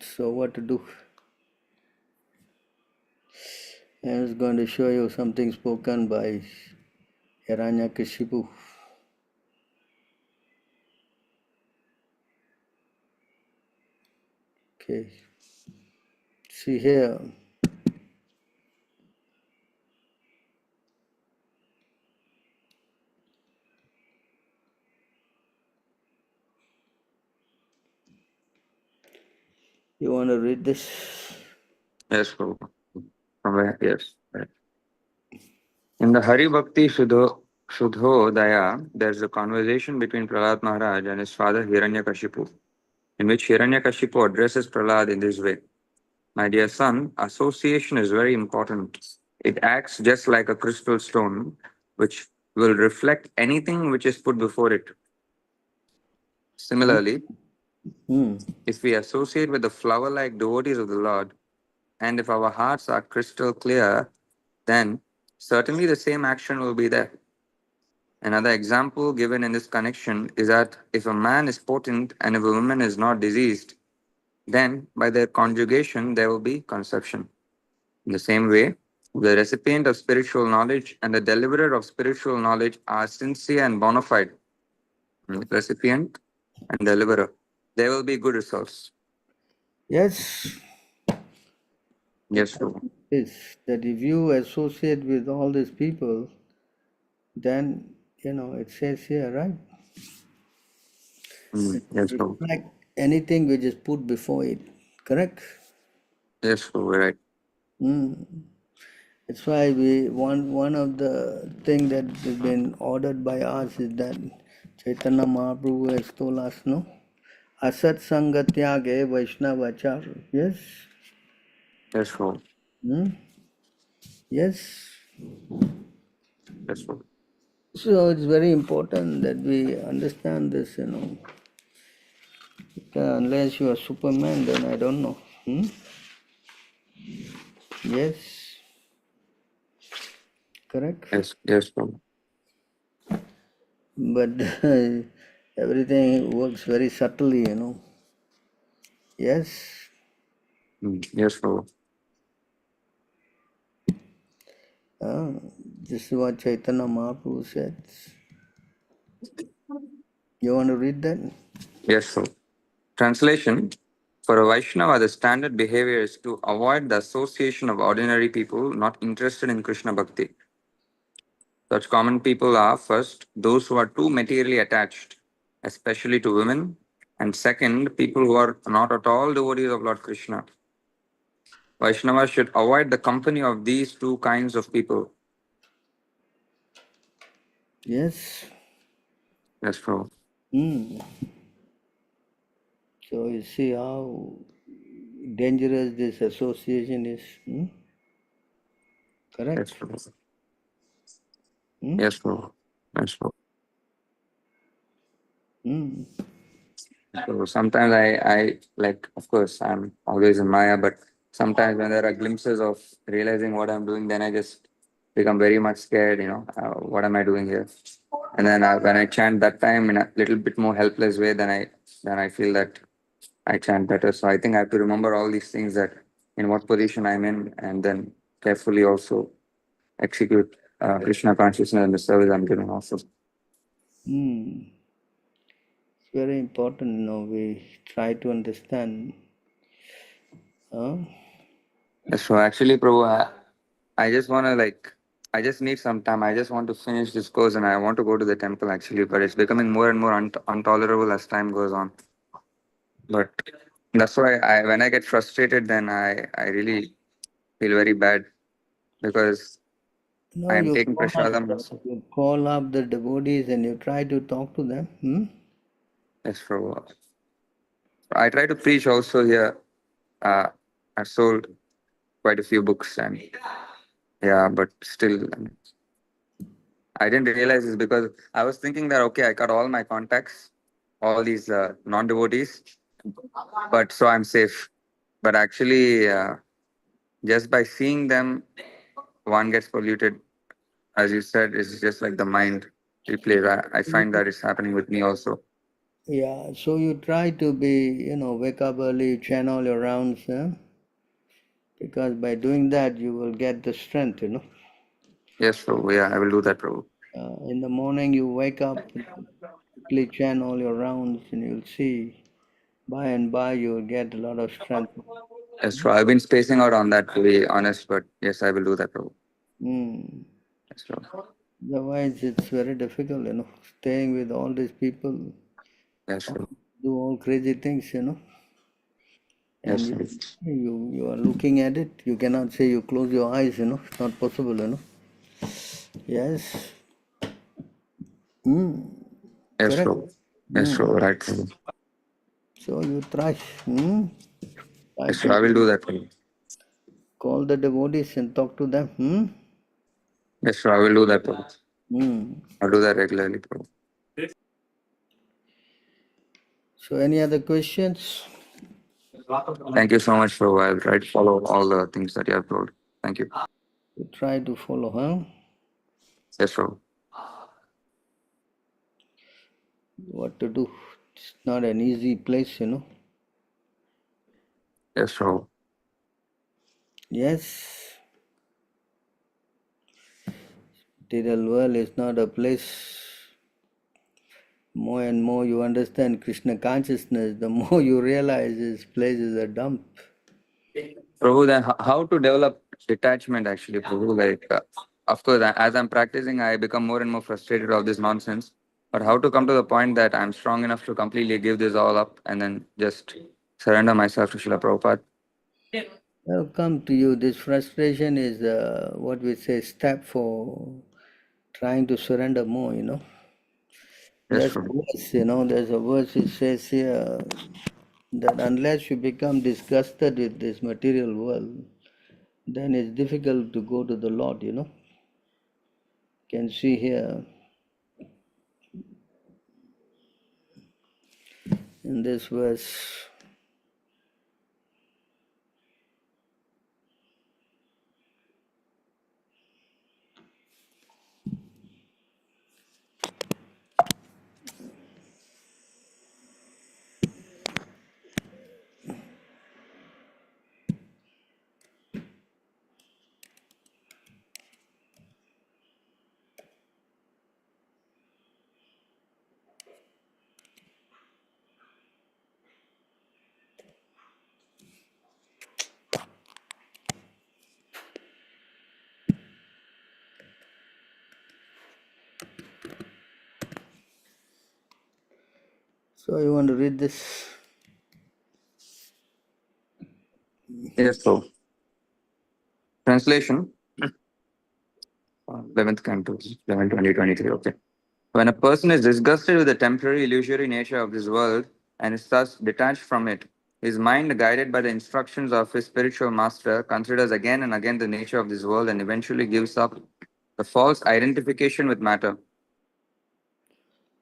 B: So what to do? I was going to show you something spoken by Hiranyakashipu. Okay. See here. You want to read this?
L: Yes, Prabhu. From where? Yes. Right. In the Hari Bhakti Shudhodaya, there's a conversation between Prahlad Maharaj and his father Hiranyakashipu, in which Hiranyakashipu addresses Prahlad in this way. My dear son, association is very important. It acts just like a crystal stone, which will reflect anything which is put before it. Similarly, if we associate with the flower like devotees of the Lord, and if our hearts are crystal clear, then certainly the same action will be there. Another example given in this connection is that if a man is potent and if a woman is not diseased, then by their conjugation there will be conception. In the same way, the recipient of spiritual knowledge and the deliverer of spiritual knowledge are sincere and bona fide. Recipient and deliverer, there will be good results.
B: Yes.
L: Yes, Prabhu.
B: Is that if you associate with all these people, then, it says here, right?
L: Yes, Prabhu.
B: Reflect anything which is put before it. Correct?
L: Yes, Prabhu, right.
B: That's why one of the thing that has been ordered by us is that Chaitanya Mahaprabhu has told us, no? Asat Sangatyage Vaishnavachar. Yes?
L: Yes, Prabhu.
B: Yes.
L: Yes, Prabhu.
B: So it's very important that we understand this, Unless you are Superman, then I don't know. Yes. Correct?
L: Yes, Prabhu.
B: But everything works very subtly, Yes.
L: Yes, Prabhu.
B: This is what Chaitanya Mahaprabhu said. You want to read that?
L: Yes, sir. Translation: for a Vaishnava, the standard behavior is to avoid the association of ordinary people not interested in Krishna Bhakti. Such common people are first, those who are too materially attached, especially to women, and second, people who are not at all devotees of Lord Krishna. Vaishnavas should avoid the company of these two kinds of people.
B: Yes.
L: Yes, Prabhu.
B: So you see how dangerous this association is. Correct?
L: Yes, Prabhu. Yes, Prabhu. Yes, Prabhu. So sometimes I like, of course, I'm always in Maya, but sometimes when there are glimpses of realizing what I'm doing, then I just become very much scared, what am I doing here? And then when I chant that time in a little bit more helpless way, then I feel that I chant better. So I think I have to remember all these things, that in what position I'm in, and then carefully also execute Krishna consciousness in the service I'm giving also.
B: It's very important, we try to understand.
L: So actually, Prabhu, I just want to I just need some time. I just want to finish this course and I want to go to the temple actually, but it's becoming more and more intolerable as time goes on. But that's why when I get frustrated, then I really feel very bad because I am taking prasadam also.
B: You call up the devotees and you try to talk to them.
L: Yes, Prabhu. I try to preach also here. I've sold quite a few books and yeah, but still I didn't realize this because I was thinking that okay, I got all my contacts, all these non-devotees, but so I'm safe. But actually, just by seeing them, one gets polluted. As you said, it's just like the mind replays. I find that it's happening with me also.
B: Yeah, so you try to be, wake up early, channel your rounds, because by doing that you will get the strength,
L: Yes, Prabhu. Yeah, I will do that, Prabhu.
B: In the morning you wake up, quickly channel your rounds, and you'll see by and by you will get a lot of strength.
L: Yes, Prabhu. I've been spacing out on that to be honest, but yes, I will do that, Prabhu. Yes, Prabhu.
B: Otherwise it's very difficult, staying with all these people.
L: Yes, Prabhu.
B: Do all crazy things, and
L: Yes,
B: you are looking at it. You cannot say you close your eyes, it's not possible, Yes.
L: Yes,
B: Correct.
L: Prabhu. Yes, Prabhu. Right, Prabhu.
B: So you try.
L: Yes, Prabhu. I will do that, Prabhu.
B: Call the devotees and talk to them.
L: Yes, Prabhu. I will do that, Prabhu. I'll do that regularly, Prabhu.
B: So any other questions?
L: Thank you so much, Prabhu. I'll try to follow all the things that you have told. Thank you.
B: You try to follow,
L: Yes, Prabhu.
B: What to do? It's not an easy place,
L: Yes, Prabhu.
B: Yes. Material world is not a place. More and more you understand Krishna consciousness, the more you realize this place is a dump.
L: Prabhu, then how to develop detachment actually, Prabhu? Of course, as I'm practicing, I become more and more frustrated of this nonsense. But how to come to the point that I'm strong enough to completely give this all up and then just surrender myself to Srila Prabhupada?
B: Well, come to you. This frustration is what we say step for trying to surrender more,
L: Yes,
B: There's a
L: Prabhu.
B: verse, there's a verse it says here that unless you become disgusted with this material world, then it's difficult to go to the Lord, You can see here in this verse. So you want to read this?
L: Yes, so translation 11th Canto, 11 2023. Okay. When a person is disgusted with the temporary illusory nature of this world and is thus detached from it, his mind, guided by the instructions of his spiritual master, considers again and again the nature of this world and eventually gives up the false identification with matter.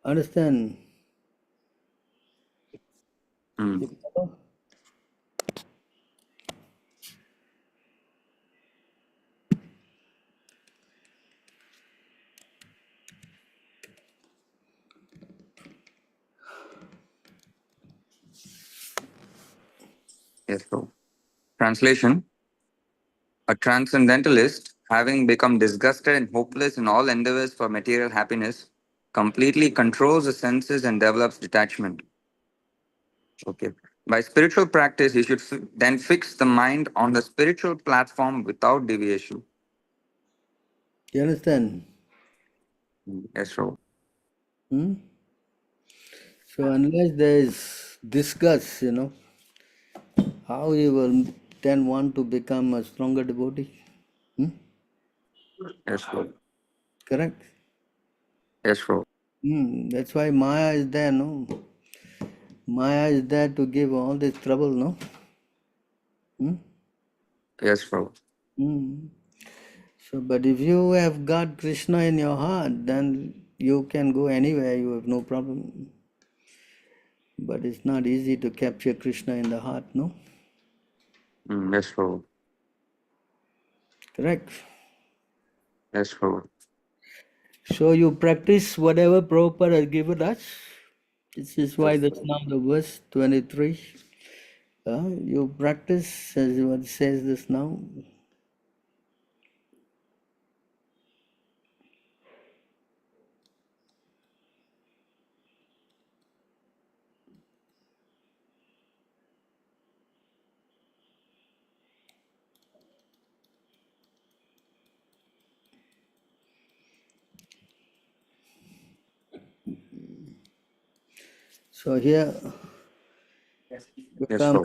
B: Understand?
L: Hmm. Yes, bro. Translation: a transcendentalist, having become disgusted and hopeless in all endeavors for material happiness, completely controls the senses and develops detachment. Okay. By spiritual practice, he should then fix the mind on the spiritual platform without deviation.
B: You understand?
L: Yes, bro.
B: Hmm? So unless there is disgust, how you will then want to become a stronger devotee? Hmm?
L: Yes, bro.
B: Correct?
L: Yes, bro.
B: That's why Maya is there, no? Maya is there to give all this trouble, no?
L: Yes, bro.
B: So, but if you have got Krishna in your heart, then you can go anywhere, you have no problem. But it's not easy to capture Krishna in the heart, no?
L: Yes, bro.
B: Correct?
L: Yes, bro.
B: So you practice whatever Prabhupada has given us. This is why that's now the verse 23. You practice as what says this now. So here
L: Yes, bro.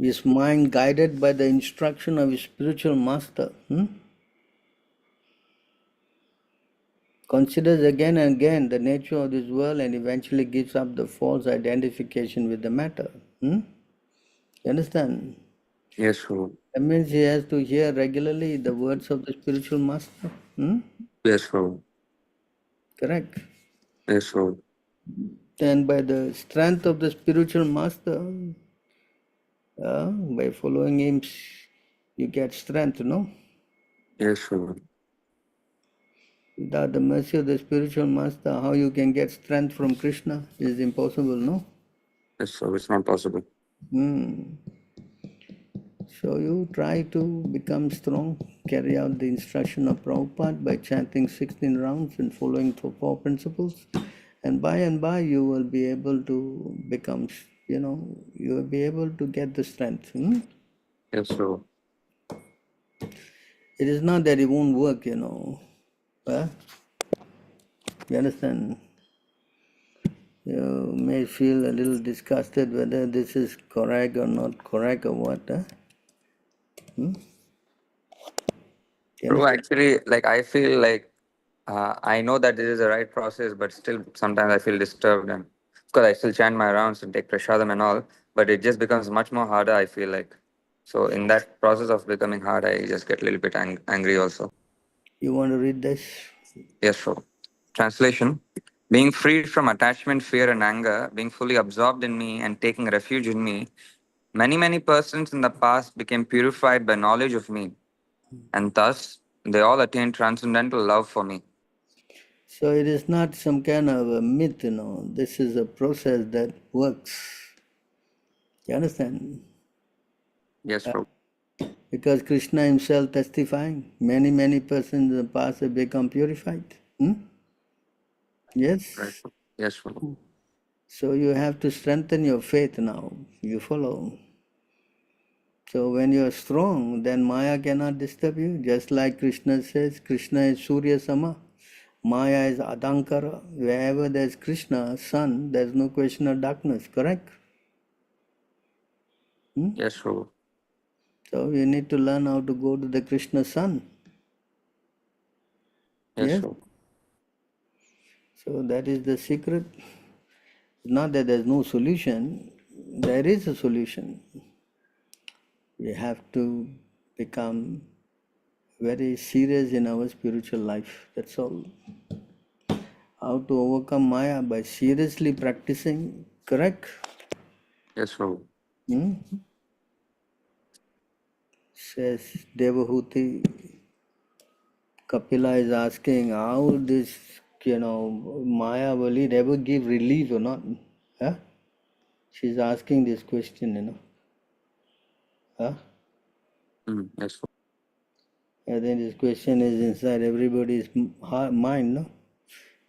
B: his mind guided by the instruction of his spiritual master. Considers again and again the nature of this world and eventually gives up the false identification with the matter. You understand?
L: Yes, bro.
B: That means he has to hear regularly the words of the spiritual master.
L: Yes, bro.
B: Correct.
L: Yes, bro.
B: Then by the strength of the spiritual master, by following him, you get strength, no?
L: Yes, bro.
B: Without the mercy of the spiritual master, how you can get strength from Krishna is impossible, no?
L: Yes, bro. It's not possible.
B: So you try to become strong, carry out the instruction of Prabhupada by chanting 16 rounds and following the 4 principles. And by you will be able to become, you will be able to get the strength.
L: Yes, bro.
B: It is not that it won't work, Huh? You understand? You may feel a little disgusted whether this is correct or not correct or what. Huh? You
L: Bro,
B: understand?
L: actually, like I feel like I know that this is the right process, but still sometimes I feel disturbed, and because I still chant my rounds and take prashadam and all, but it just becomes much more harder. I feel like so in that process of becoming hard, I just get a little bit angry also.
B: You want to read this?
L: Yes, bro. Translation: being freed from attachment, fear, and anger, being fully absorbed in me, and taking refuge in me, many persons in the past became purified by knowledge of me, and thus they all attained transcendental love for me.
B: So it is not some kind of a myth, This is a process that works. You understand?
L: Yes, bro.
B: Because Krishna himself testifying, many persons in the past have become purified.
L: Right.
B: Yes?
L: Yes, bro.
B: So you have to strengthen your faith now. You follow. So when you are strong, then Maya cannot disturb you. Just like Krishna says, Krishna is Surya Sama. Maya is Adankara. Wherever there's Krishna, sun, there's no question of darkness, correct?
L: Yes, Prabhu.
B: So you need to learn how to go to the Krishna sun.
L: Yes,
B: Yes?
L: Prabhu.
B: So that is the secret. Not that there's no solution, there is a solution. We have to become very serious in our spiritual life. That's all. How to overcome Maya? By seriously practicing, correct?
L: Yes, Prabhu.
B: Says Devahuti, Kapila is asking how this, Maya will it ever give relief or not? Huh? She's asking this question, Huh?
L: Yes, Prabhu.
B: I think this question is inside everybody's mind, no?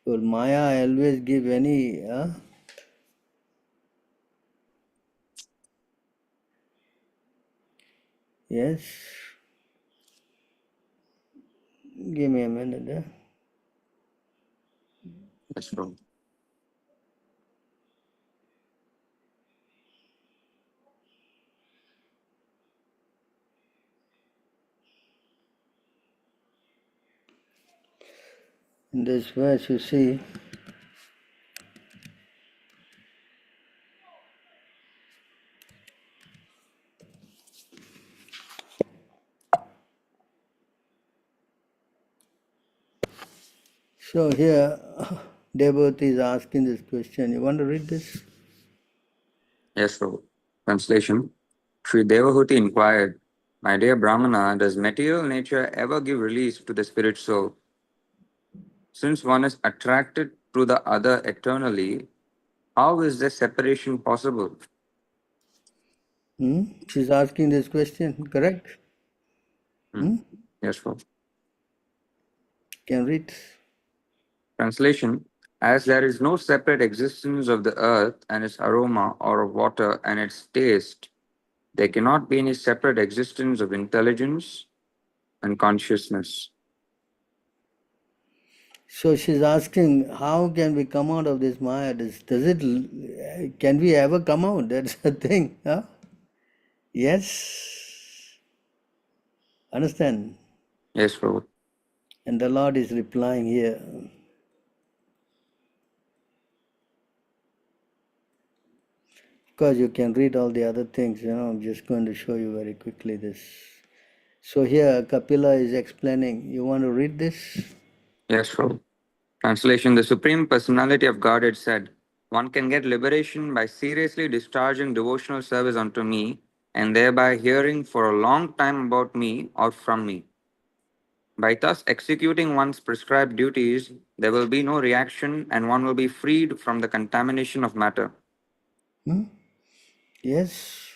B: Will Maya always give any, Yes. Give me a minute,
L: Yes, Prabhu.
B: In this verse, you see, so here, Devotee is asking this question. You want to read this?
L: Yes, Prabhu. Translation. Sri Devahuti inquired, My dear Brahmana, does material nature ever give release to the spirit soul? Since one is attracted to the other eternally, how is this separation possible?
B: She's asking this question, correct?
L: Yes, Prabhu.
B: Can read.
L: Translation. As there is no separate existence of the earth and its aroma, or of water and its taste, there cannot be any separate existence of intelligence and consciousness.
B: So she's asking, how can we come out of this Maya? Can we ever come out? That's the thing. Huh? Yes. Understand?
L: Yes, Prabhu.
B: And the Lord is replying here. Of course, you can read all the other things. I'm just going to show you very quickly this. So here, Kapila is explaining. You want to read this?
L: Yes, Prabhu. Translation. The Supreme Personality of Godhead said, One can get liberation by seriously discharging devotional service unto me and thereby hearing for a long time about me or from me. By thus executing one's prescribed duties, there will be no reaction and one will be freed from the contamination of matter.
B: Yes.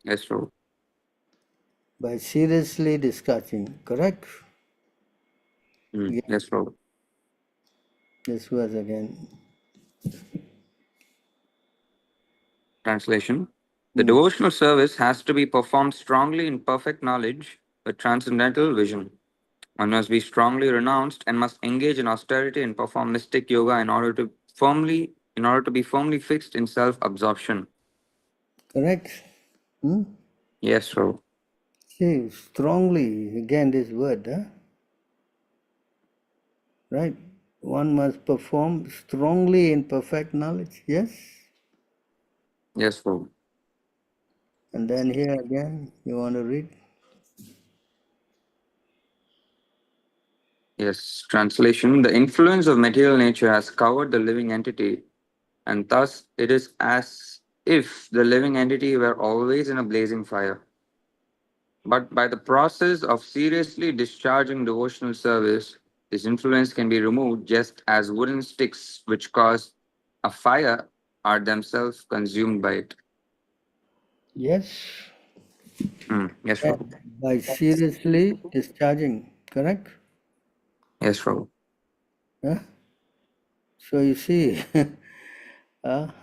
L: Yes, Prabhu.
B: By seriously discussing, correct?
L: Yes, Prabhu.
B: This was again.
L: Translation. The devotional service has to be performed strongly in perfect knowledge with transcendental vision. One must be strongly renounced and must engage in austerity and perform mystic yoga in order to be firmly fixed in self-absorption.
B: Correct?
L: Yes, Prabhu.
B: See, strongly, again this word, right? One must perform strongly in perfect knowledge, yes?
L: Yes, Prabhu.
B: And then here again, you want to read?
L: Yes. Translation. The influence of material nature has covered the living entity, and thus it is as if the living entity were always in a blazing fire. But by the process of seriously discharging devotional service, this influence can be removed just as wooden sticks which cause a fire are themselves consumed by it.
B: Yes.
L: Yes,
B: And
L: Prabhu.
B: by seriously discharging, correct?
L: Yes, Prabhu.
B: Huh? So you see, right?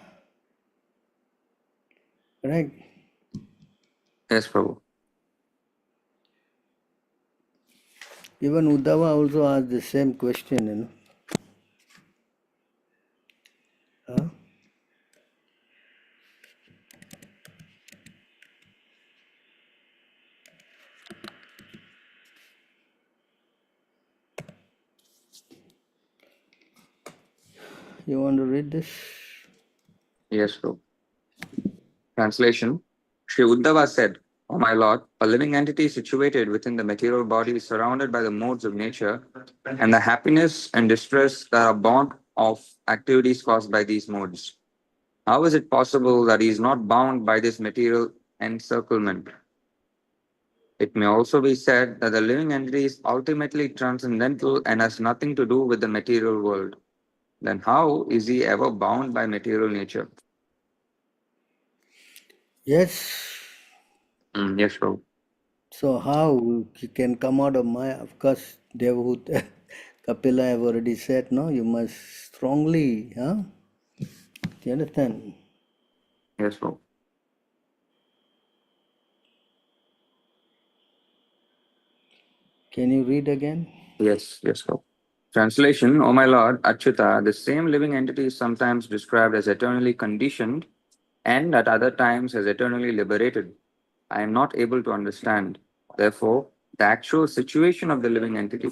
L: Yes, Prabhu.
B: Even Uddhava also asked the same question, you know. Huh? You want to read this?
L: Yes, bro. Translation. Sri Uddhava said, "O my Lord, a living entity situated within the material body is surrounded by the modes of nature and the happiness and distress that are born of activities caused by these modes. How is it possible that he is not bound by this material encirclement? It may also be said that the living entity is ultimately transcendental and has nothing to do with the material world. Then how is he ever bound by material nature?"
B: Yes.
L: Yes, bro.
B: So how he can come out of Maya? Of course, Devahut, Kapila have already said, no, you must strongly, huh? Do you understand?
L: Yes, bro.
B: Can you read again?
L: Yes, bro. Translation, O my Lord, Achyuta, the same living entity is sometimes described as eternally conditioned and at other times as eternally liberated. I am not able to understand, therefore, the actual situation of the living entity.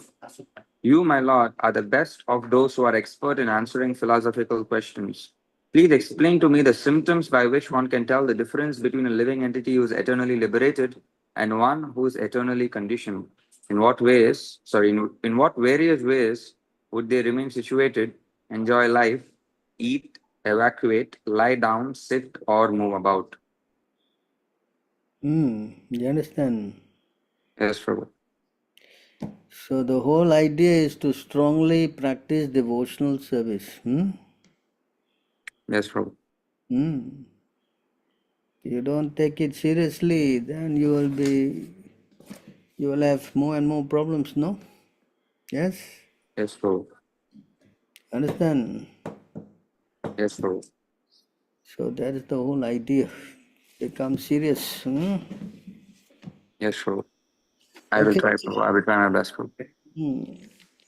L: You, my Lord, are the best of those who are expert in answering philosophical questions. Please explain to me the symptoms by which one can tell the difference between a living entity who is eternally liberated and one who is eternally conditioned. In what various ways would they remain situated, enjoy life, eat, evacuate, lie down, sit, or move about?
B: You understand?
L: Yes, Prabhu.
B: So the whole idea is to strongly practice devotional service.
L: Yes, Prabhu.
B: You don't take it seriously, then you will have more and more problems, no? Yes?
L: Yes, Prabhu.
B: Understand?
L: Yes, Prabhu.
B: So that is the whole idea. Become serious.
L: Yes, Prabhu. I will try, Prabhu. I will try my best, Prabhu.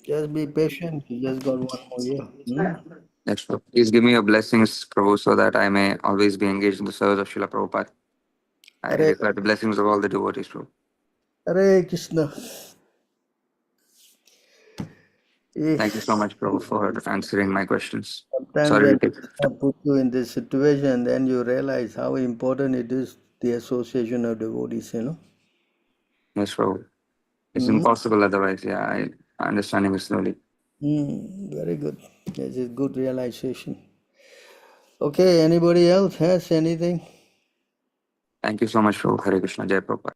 B: Just be patient. You just got one more year.
L: Yes, Prabhu. Please give me your blessings, Prabhu, so that I may always be engaged in the service of Srila Prabhupada. I
B: Hare,
L: require the blessings of all the devotees, Prabhu.
B: Hare Krishna.
L: Thank you so much, Prabhu, for answering my questions.
B: Sometimes
L: Sorry
B: when
L: to take.
B: I put you in this situation, then you realize how important it is, the association of devotees, you know.
L: Yes, Prabhu. It's impossible otherwise. Yeah, I'm understanding it slowly.
B: Very good. This is good realization. Okay, anybody else has anything?
L: Thank you so much, Prabhu. Hare Krishna. Jai Prabhupada.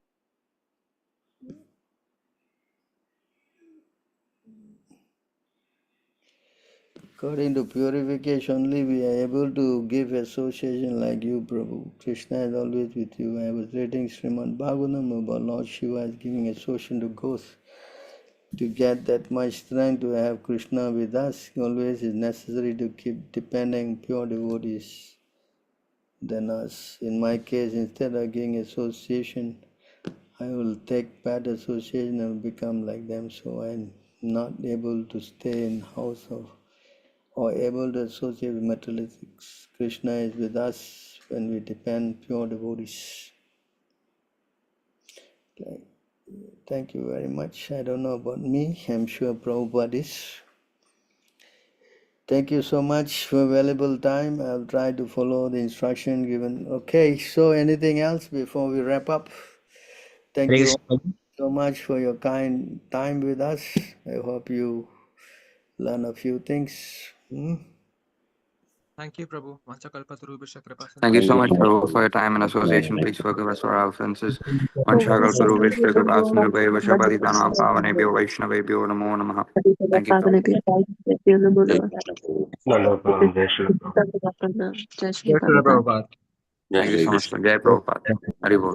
B: According to purification only, we are able to give association like you, Prabhu. Krishna is always with you. I was reading Srimad Bhagavatam about Lord Shiva is giving association to ghosts. To get that much strength to have Krishna with us, always is necessary to keep depending pure devotees than us. In my case, instead of giving association, I will take bad association and become like them. So I'm not able to stay in house of or able to associate with materialistics. Krishna is with us when we depend pure devotees. Okay. Thank you very much. I don't know about me. I'm sure Prabhupada is. Thank you so much for valuable time. I'll try to follow the instruction given. Okay, so anything else before we wrap up? Thank you so much for your kind time with us. I hope you learn a few things.
D: Thank you, Prabhu.
L: Thank you so much, Prabhu, for your time and association. Please forgive us for our offenses. Vanchakalparu Vishwakapasundabhaya Vashabhaditana Pavanebhyo Vaishnavebhyo Namo Namaha. Thank you, Prabhu.
E: Nandavaparam, Jai Shri Prabhu.
D: Jai Shri Prabhupada.
L: Thank you so much, Jai Prabhupada. Hari Bol.